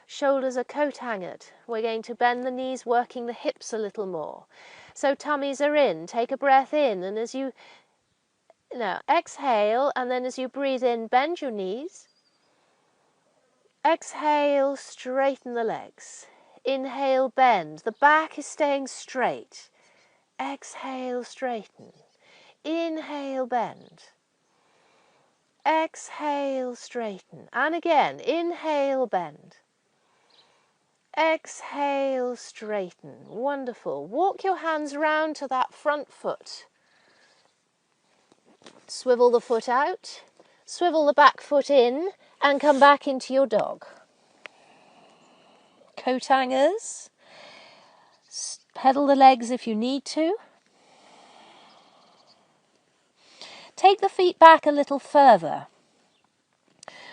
Shoulders are coat hangered. We're going to bend the knees, working the hips a little more. So tummies are in. Take a breath in, and as you exhale, and then as you breathe in, bend your knees. Exhale, straighten the legs. Inhale, bend. The back is staying straight. Exhale, straighten. Inhale, bend. Exhale, straighten. And again, inhale, bend. Exhale, straighten. Wonderful. Walk your hands round to that front foot. Swivel the foot out. Swivel the back foot in and come back into your dog. Coat hangers. Pedal the legs if you need to. Take the feet back a little further.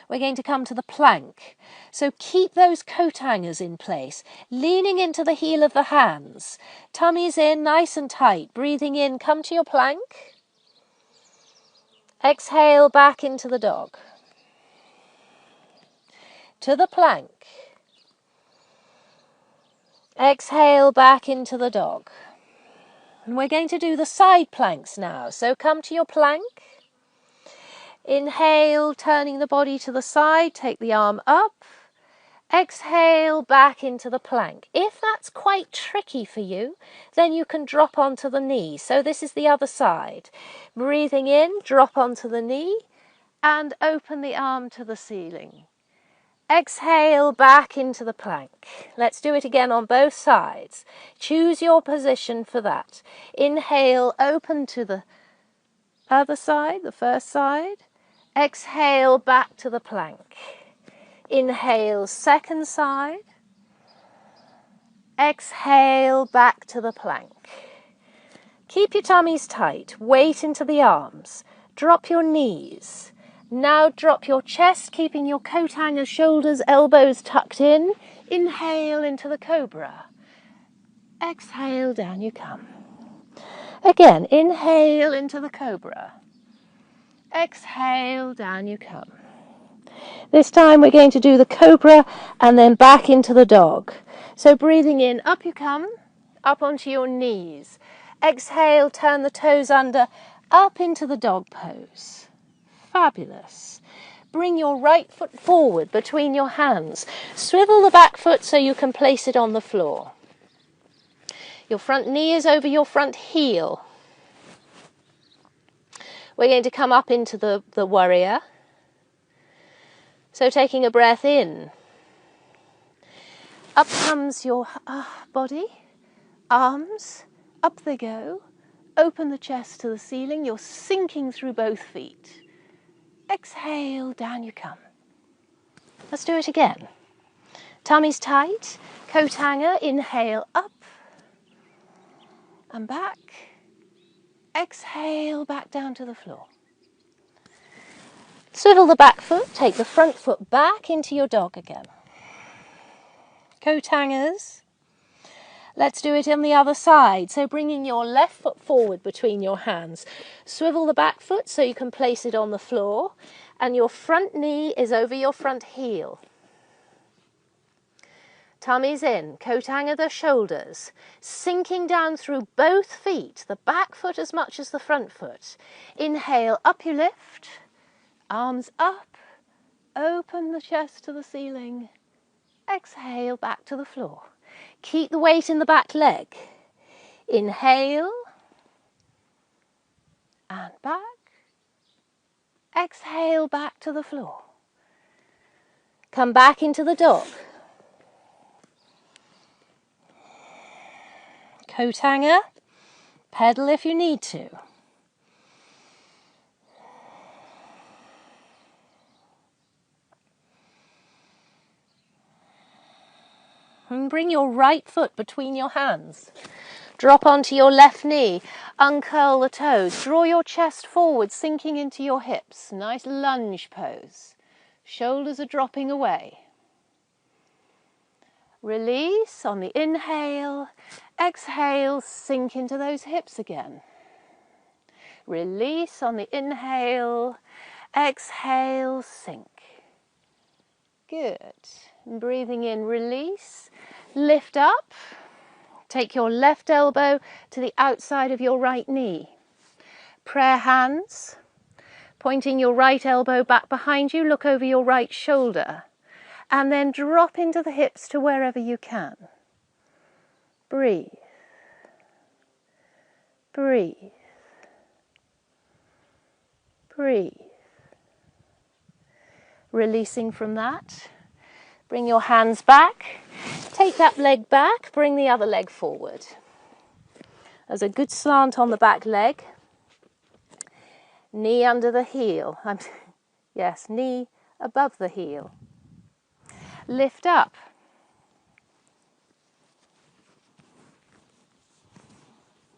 We're going to come to the plank. So keep those coat hangers in place, leaning into the heel of the hands. Tummies in, nice and tight. Breathing in, come to your plank. Exhale, back into the dog. To the plank. Exhale, back into the dog. And we're going to do the side planks now. So come to your plank. Inhale, turning the body to the side, take the arm up. Exhale, back into the plank. If that's quite tricky for you, then you can drop onto the knee. So this is the other side. Breathing in, drop onto the knee and open the arm to the ceiling. Exhale, back into the plank. Let's do it again on both sides. Choose your position for that. Inhale, open to the other side, the first side. Exhale, back to the plank. Inhale, second side. Exhale, back to the plank. Keep your tummies tight. Weight into the arms. Drop your knees. Now drop your chest, keeping your coat hanger, shoulders, elbows tucked in. Inhale into the cobra. Exhale, down you come. Again, inhale into the cobra. Exhale, down you come. This time we're going to do the cobra and then back into the dog. So breathing in, up you come, up onto your knees. Exhale, turn the toes under, up into the dog pose. Fabulous. Bring your right foot forward between your hands. Swivel the back foot so you can place it on the floor. Your front knee is over your front heel. We're going to come up into the warrior. So taking a breath in. Up comes your body, arms, up they go. Open the chest to the ceiling. You're sinking through both feet. Exhale, down you come. Let's do it again. Tummy's tight, coat hanger, inhale up and back. Exhale, back down to the floor. Swivel the back foot, take the front foot back into your dog again. Coat hangers. Let's do it on the other side. So bringing your left foot forward between your hands. Swivel the back foot so you can place it on the floor. And your front knee is over your front heel. Tummy's in. Coat hanger the shoulders. Sinking down through both feet. The back foot as much as the front foot. Inhale, up you lift. Arms up. Open the chest to the ceiling. Exhale, back to the floor. Keep the weight in the back leg. Inhale. And back. Exhale, back to the floor. Come back into the dog. Coat hanger. Pedal if you need to. And bring your right foot between your hands. Drop onto your left knee. Uncurl the toes. Draw your chest forward, sinking into your hips. Nice lunge pose. Shoulders are dropping away. Release on the inhale. Exhale, sink into those hips again. Release on the inhale. Exhale, sink. Good. And breathing in, release. Lift up. Take your left elbow to the outside of your right knee. Prayer hands. Pointing your right elbow back behind you, look over your right shoulder. And then drop into the hips to wherever you can. Breathe. Breathe. Breathe. Releasing from that. Bring your hands back. Take that leg back. Bring the other leg forward. There's a good slant on the back leg. Knee under the heel. Yes, knee above the heel. Lift up.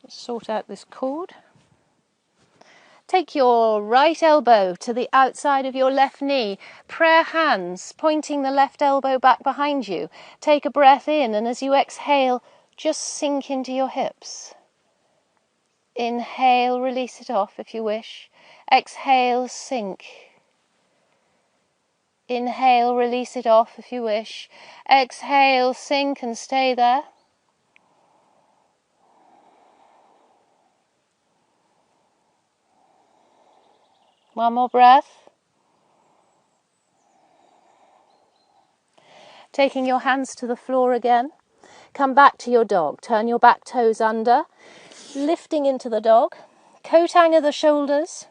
Let's sort out this cord. Take your right elbow to the outside of your left knee. Prayer hands, pointing the left elbow back behind you. Take a breath in, and as you exhale, just sink into your hips. Inhale, release it off if you wish. Exhale, sink. Inhale, release it off if you wish. Exhale, sink and stay there. One more breath. Taking your hands to the floor again. Come back to your dog. Turn your back toes under. Lifting into the dog. Coat hanger the shoulders.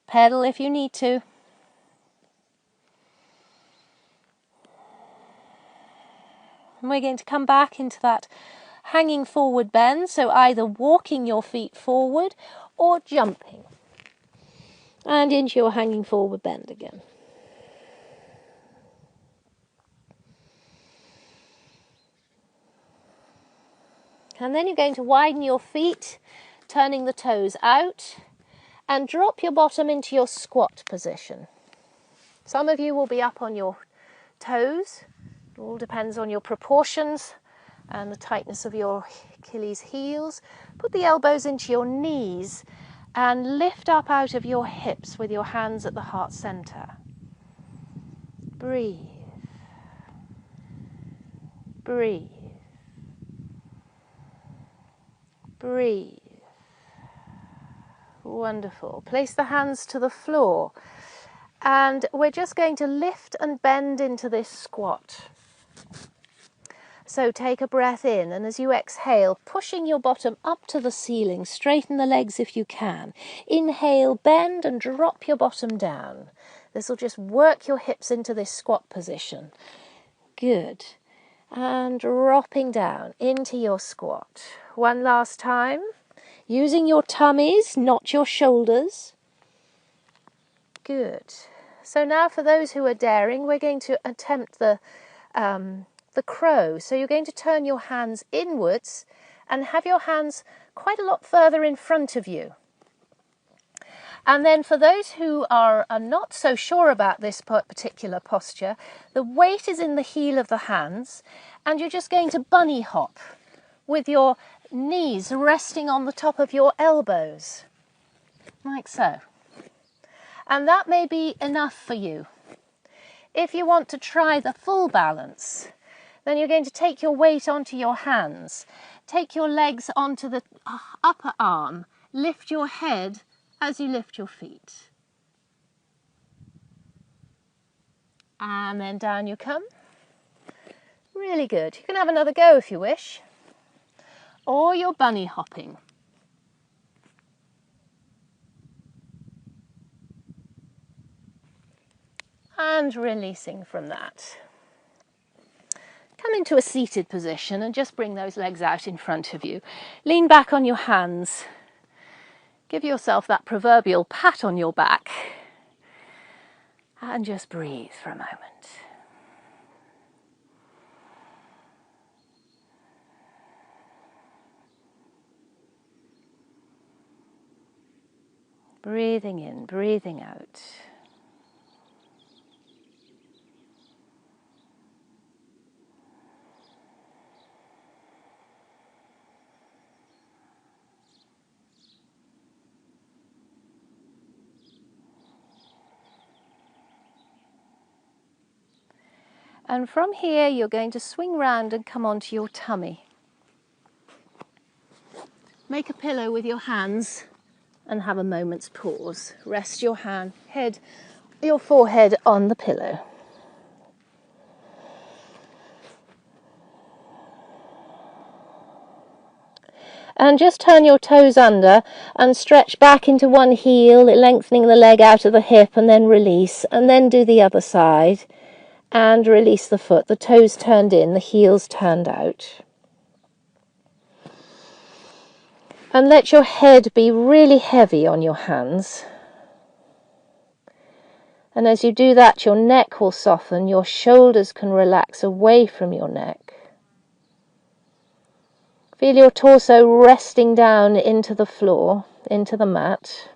Pedal if you need to. And we're going to come back into that hanging forward bend. So either walking your feet forward or jumping. And into your hanging forward bend again. And then you're going to widen your feet, turning the toes out, and drop your bottom into your squat position. Some of you will be up on your toes. It all depends on your proportions and the tightness of your Achilles heels. Put the elbows into your knees And lift up out of your hips with your hands at the heart center. Breathe. Breathe. Breathe. Wonderful. Place the hands to the floor. And we're just going to lift and bend into this squat. So take a breath in, and as you exhale, pushing your bottom up to the ceiling, straighten the legs if you can. Inhale, bend and drop your bottom down. This will just work your hips into this squat position. Good. And dropping down into your squat. One last time. Using your tummies, not your shoulders. Good. So now for those who are daring, we're going to attempt the crow. So you're going to turn your hands inwards and have your hands quite a lot further in front of you. And then for those who are not so sure about this particular posture, the weight is in the heel of the hands, and you're just going to bunny hop with your knees resting on the top of your elbows, like so. And that may be enough for you. If you want to try the full balance, then you're going to take your weight onto your hands, take your legs onto the upper arm, lift your head as you lift your feet. And then down you come. Really good. You can have another go if you wish. Or you're bunny hopping. And releasing from that. Come into a seated position and just bring those legs out in front of you. Lean back on your hands. Give yourself that proverbial pat on your back. And just breathe for a moment. Breathing in, breathing out. And from here, you're going to swing round and come onto your tummy. Make a pillow with your hands and have a moment's pause. Rest your your forehead on the pillow. And just turn your toes under and stretch back into one heel, lengthening the leg out of the hip, and then release, and then do the other side. And release the foot, the toes turned in, the heels turned out. And let your head be really heavy on your hands. And as you do that, your neck will soften, your shoulders can relax away from your neck. Feel your torso resting down into the floor, into the mat.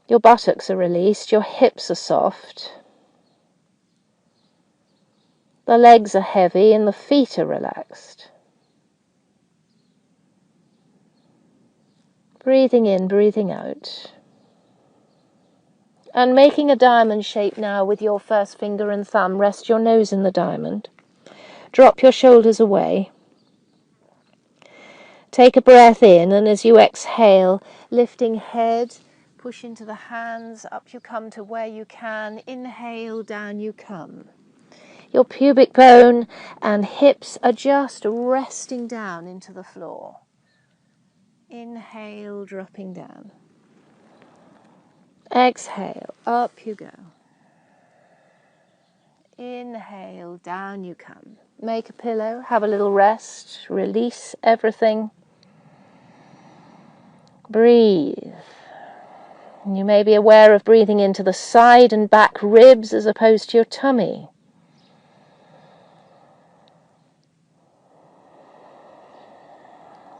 Your buttocks are released, your hips are soft. The legs are heavy and the feet are relaxed. Breathing in, breathing out. And making a diamond shape now with your first finger and thumb. Rest your nose in the diamond. Drop your shoulders away. Take a breath in, and as you exhale, lifting head, push into the hands, up you come to where you can. Inhale, down you come. Your pubic bone and hips are just resting down into the floor. Inhale, dropping down. Exhale, up you go. Inhale, down you come. Make a pillow, have a little rest, release everything. Breathe. You may be aware of breathing into the side and back ribs as opposed to your tummy.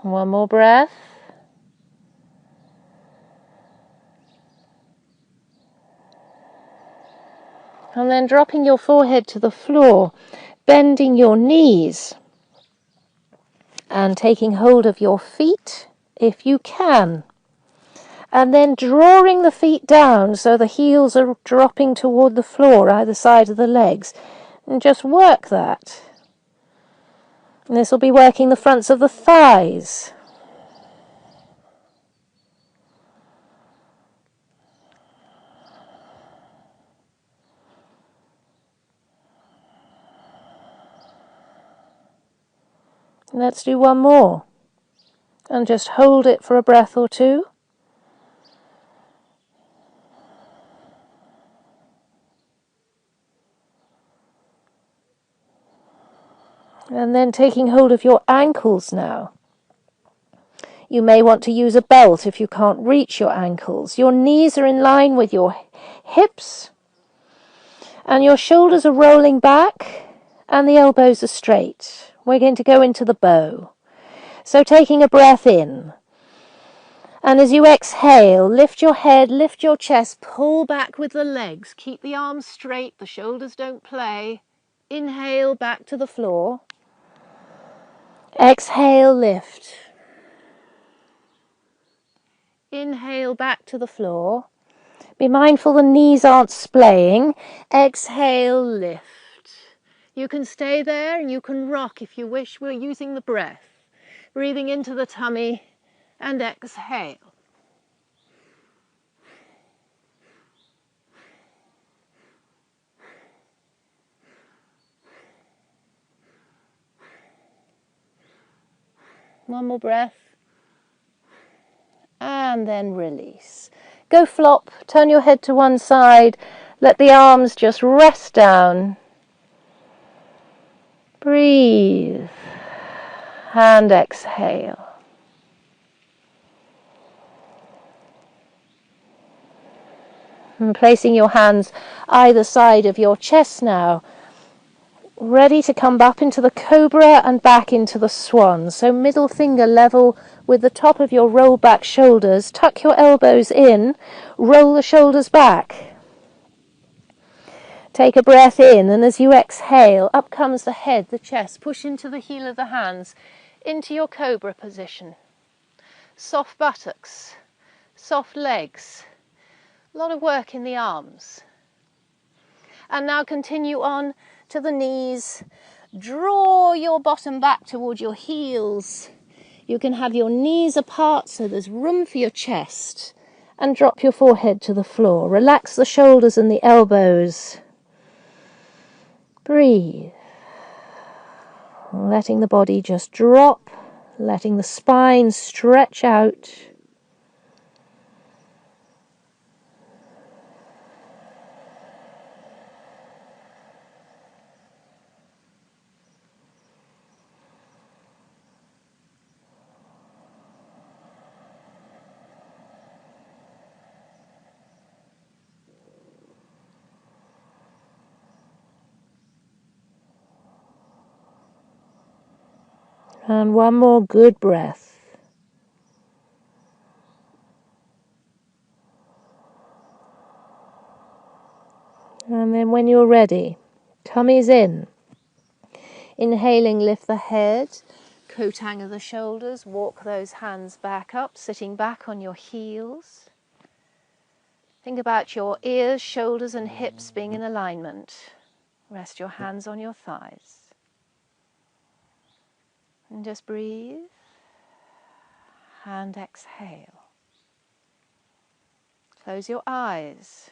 One more breath. And then dropping your forehead to the floor, bending your knees and taking hold of your feet if you can. And then drawing the feet down so the heels are dropping toward the floor either side of the legs. And just work that. And this will be working the fronts of the thighs. Let's do one more. And just hold it for a breath or two. And then taking hold of your ankles now. You may want to use a belt if you can't reach your ankles. Your knees are in line with your hips. And your shoulders are rolling back. And the elbows are straight. We're going to go into the bow. So taking a breath in. And as you exhale, lift your head, lift your chest, pull back with the legs. Keep the arms straight, the shoulders don't play. Inhale back to the floor. Exhale, lift. Inhale back to the floor. Be mindful the knees aren't splaying. Exhale, lift. You can stay there and you can rock if you wish. We're using the breath. Breathing into the tummy and exhale. One more breath. And then release. Go flop, turn your head to one side. Let the arms just rest down. Breathe. And exhale. And placing your hands either side of your chest now. Ready to come up into the cobra and back into the swan. So middle finger level with the top of your roll back shoulders. Tuck your elbows in. Roll the shoulders back. Take a breath in, and as you exhale, up comes the head, the chest. Push into the heel of the hands, into your cobra position. Soft buttocks, soft legs. A lot of work in the arms. And now continue on to the knees. Draw your bottom back toward your heels. You can have your knees apart so there's room for your chest. And drop your forehead to the floor. Relax the shoulders and the elbows. Breathe. Letting the body just drop. Letting the spine stretch out. And one more good breath. And then when you're ready, tummy's in. Inhaling, lift the head, coat hanger the shoulders, walk those hands back up, sitting back on your heels. Think about your ears, shoulders and hips being in alignment. Rest your hands on your thighs. And just breathe and exhale. Close your eyes.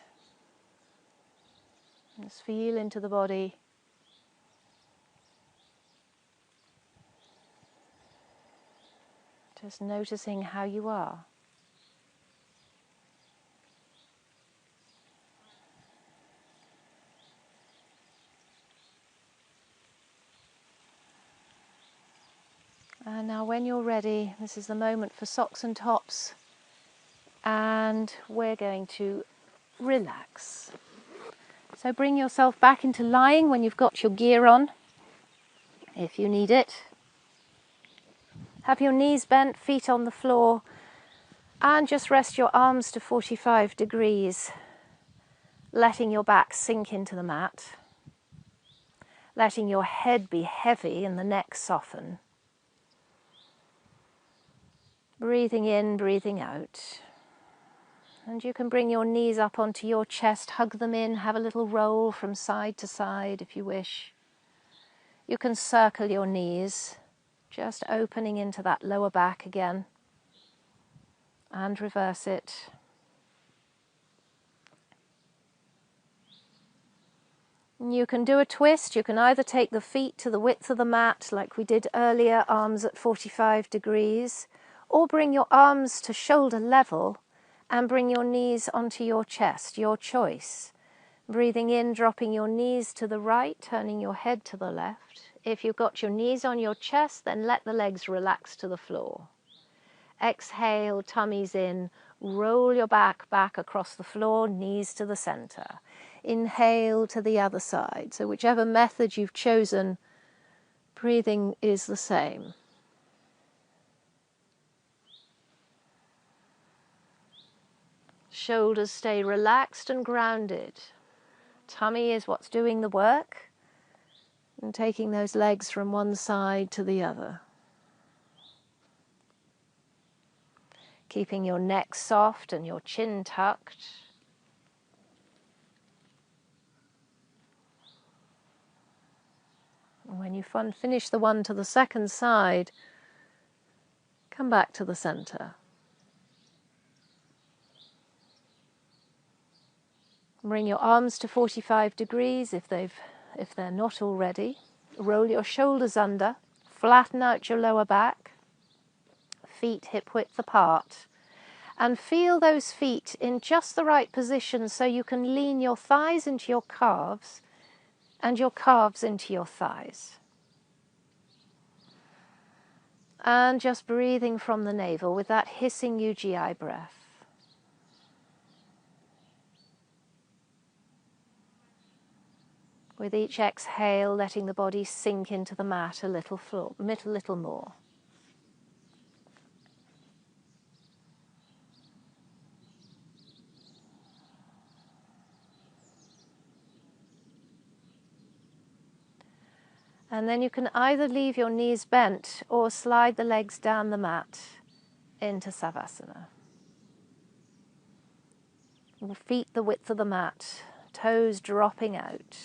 Just feel into the body. Just noticing how you are. And now when you're ready, this is the moment for socks and tops. And we're going to relax. So bring yourself back into lying when you've got your gear on, if you need it. Have your knees bent, feet on the floor, and just rest your arms to 45 degrees, letting your back sink into the mat, letting your head be heavy and the neck soften. Breathing in, breathing out. And you can bring your knees up onto your chest, hug them in, have a little roll from side to side if you wish. You can circle your knees, just opening into that lower back again, and reverse it. You can do a twist. You can either take the feet to the width of the mat like we did earlier, arms at 45 degrees, or bring your arms to shoulder level and bring your knees onto your chest, your choice. Breathing in, dropping your knees to the right, turning your head to the left. If you've got your knees on your chest, then let the legs relax to the floor. Exhale, tummies in, roll your back across the floor, knees to the center. Inhale to the other side. So whichever method you've chosen, breathing is the same. Shoulders stay relaxed and grounded. Tummy is what's doing the work, and taking those legs from one side to the other. Keeping your neck soft and your chin tucked. And when you finish the one to the second side, come back to the center. Bring your arms to 45 degrees if they're not already. Roll your shoulders under, flatten out your lower back, feet hip width apart, and feel those feet in just the right position so you can lean your thighs into your calves and your calves into your thighs. And just breathing from the navel with that hissing UGI breath. With each exhale, letting the body sink into the mat a little more. And then you can either leave your knees bent or slide the legs down the mat into savasana. Feet the width of the mat, toes dropping out.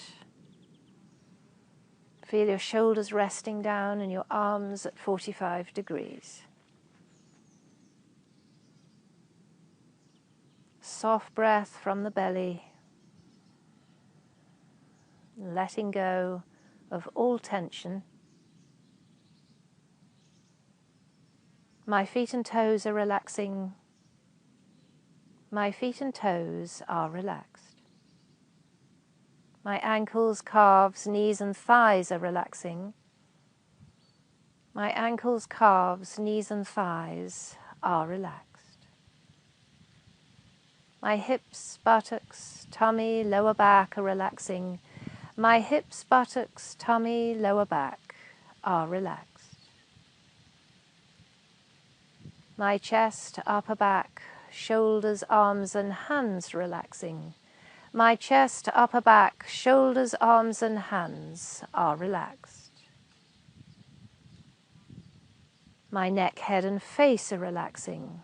Feel your shoulders resting down and your arms at 45 degrees. Soft breath from the belly, letting go of all tension. My feet and toes are relaxing. My feet and toes are relaxed. My ankles, calves, knees and thighs are relaxing. My ankles, calves, knees and thighs are relaxed. My hips, buttocks, tummy, lower back are relaxing. My hips, buttocks, tummy, lower back are relaxed. My chest, upper back, shoulders, arms and hands relaxing. My chest, upper back, shoulders, arms and hands are relaxed. My neck, head and face are relaxing.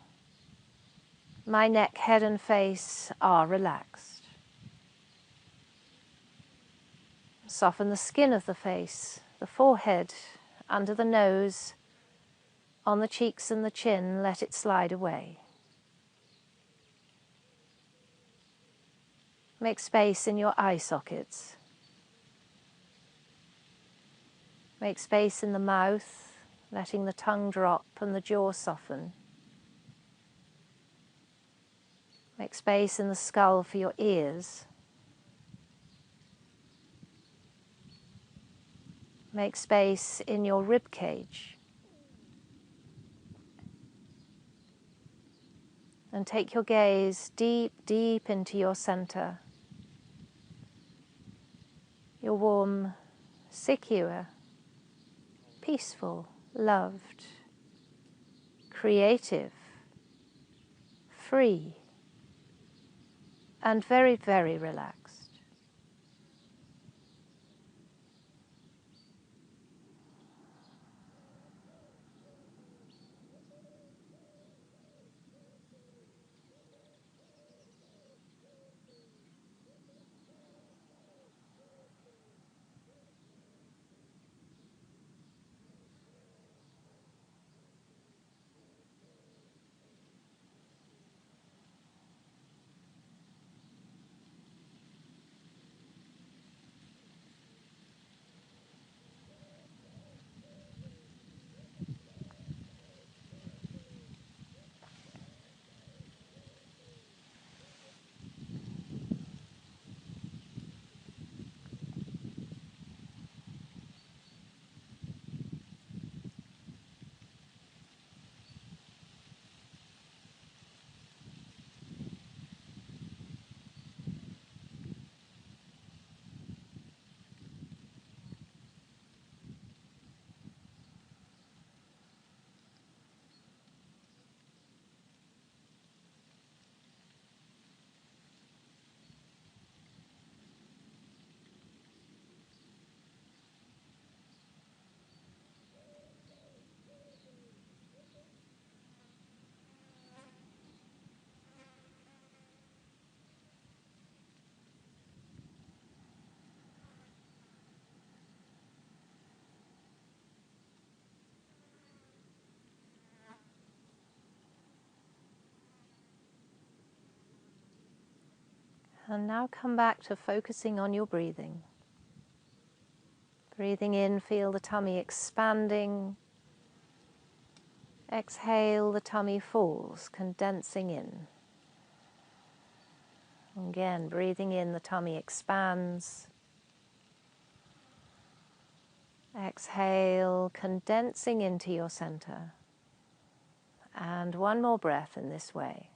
My neck, head and face are relaxed. Soften the skin of the face, the forehead, under the nose, on the cheeks and the chin, let it slide away. Make space in your eye sockets. Make space in the mouth, letting the tongue drop and the jaw soften. Make space in the skull for your ears. Make space in your rib cage. And take your gaze deep, deep into your center. You're warm, secure, peaceful, loved, creative, free, and very, very relaxed. And now come back to focusing on your breathing. Breathing in, feel the tummy expanding. Exhale, the tummy falls, condensing in. Again, breathing in, the tummy expands. Exhale, condensing into your center. And one more breath in this way.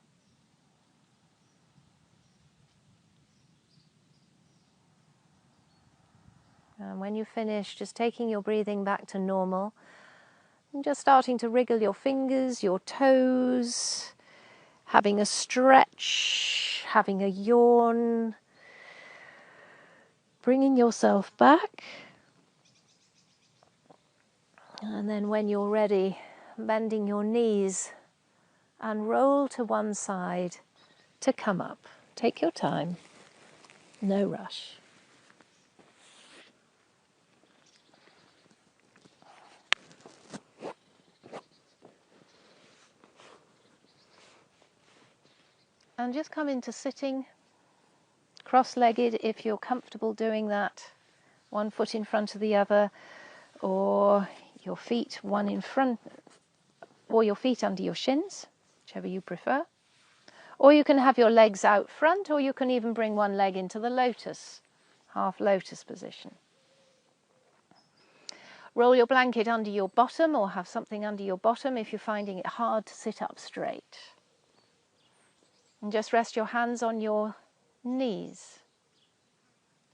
And when you finish, just taking your breathing back to normal, and just starting to wriggle your fingers, your toes, having a stretch, having a yawn, bringing yourself back. And then when you're ready, bending your knees and roll to one side to come up. Take your time, no rush. And just come into sitting, cross-legged if you're comfortable doing that, one foot in front of the other, or your feet one in front, or your feet under your shins, whichever you prefer. Or you can have your legs out front, or you can even bring one leg into the lotus, half lotus position. Roll your blanket under your bottom, or have something under your bottom if you're finding it hard to sit up straight. And just rest your hands on your knees.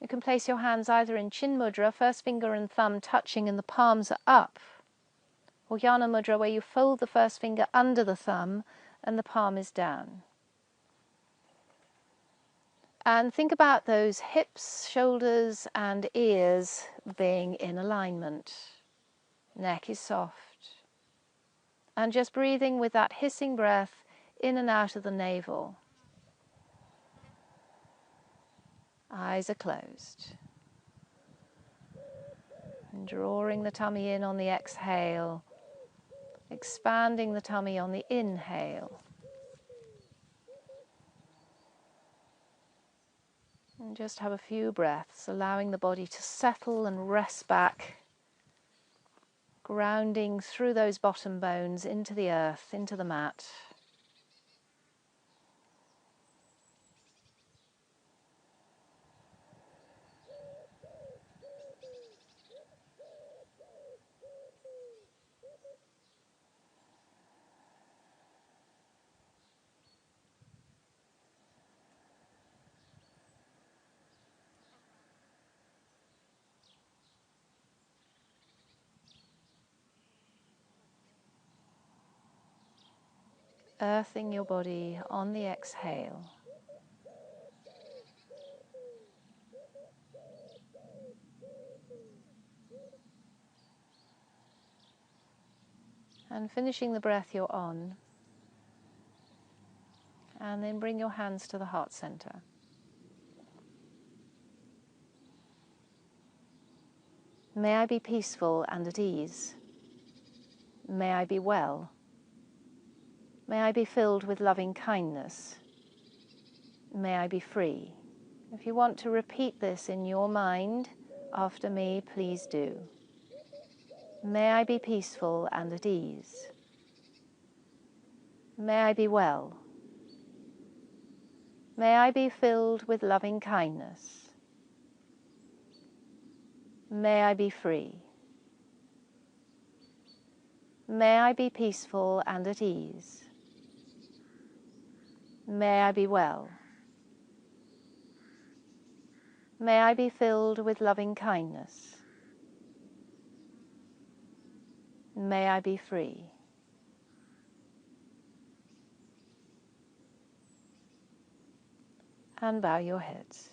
You can place your hands either in Chin Mudra, first finger and thumb touching and the palms are up, or Jnana Mudra, where you fold the first finger under the thumb and the palm is down. And think about those hips, shoulders and ears being in alignment. Neck is soft. And just breathing with that hissing breath in and out of the navel. Eyes are closed. And drawing the tummy in on the exhale, expanding the tummy on the inhale. And just have a few breaths, allowing the body to settle and rest back, grounding through those bottom bones into the earth, into the mat. Earthing your body on the exhale. And finishing the breath you're on. And then bring your hands to the heart center. May I be peaceful and at ease. May I be well. May I be filled with loving kindness. May I be free. If you want to repeat this in your mind after me, please do. May I be peaceful and at ease. May I be well. May I be filled with loving kindness. May I be free. May I be peaceful and at ease. May I be well. May I be filled with loving kindness. May I be free. And bow your heads.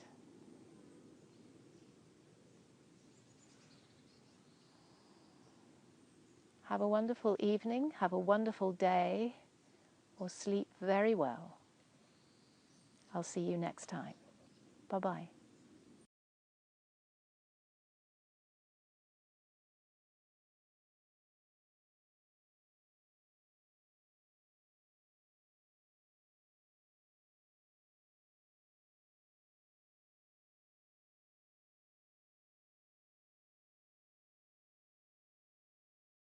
Have a wonderful evening, have a wonderful day, or sleep very well. I'll see you next time. Bye-bye.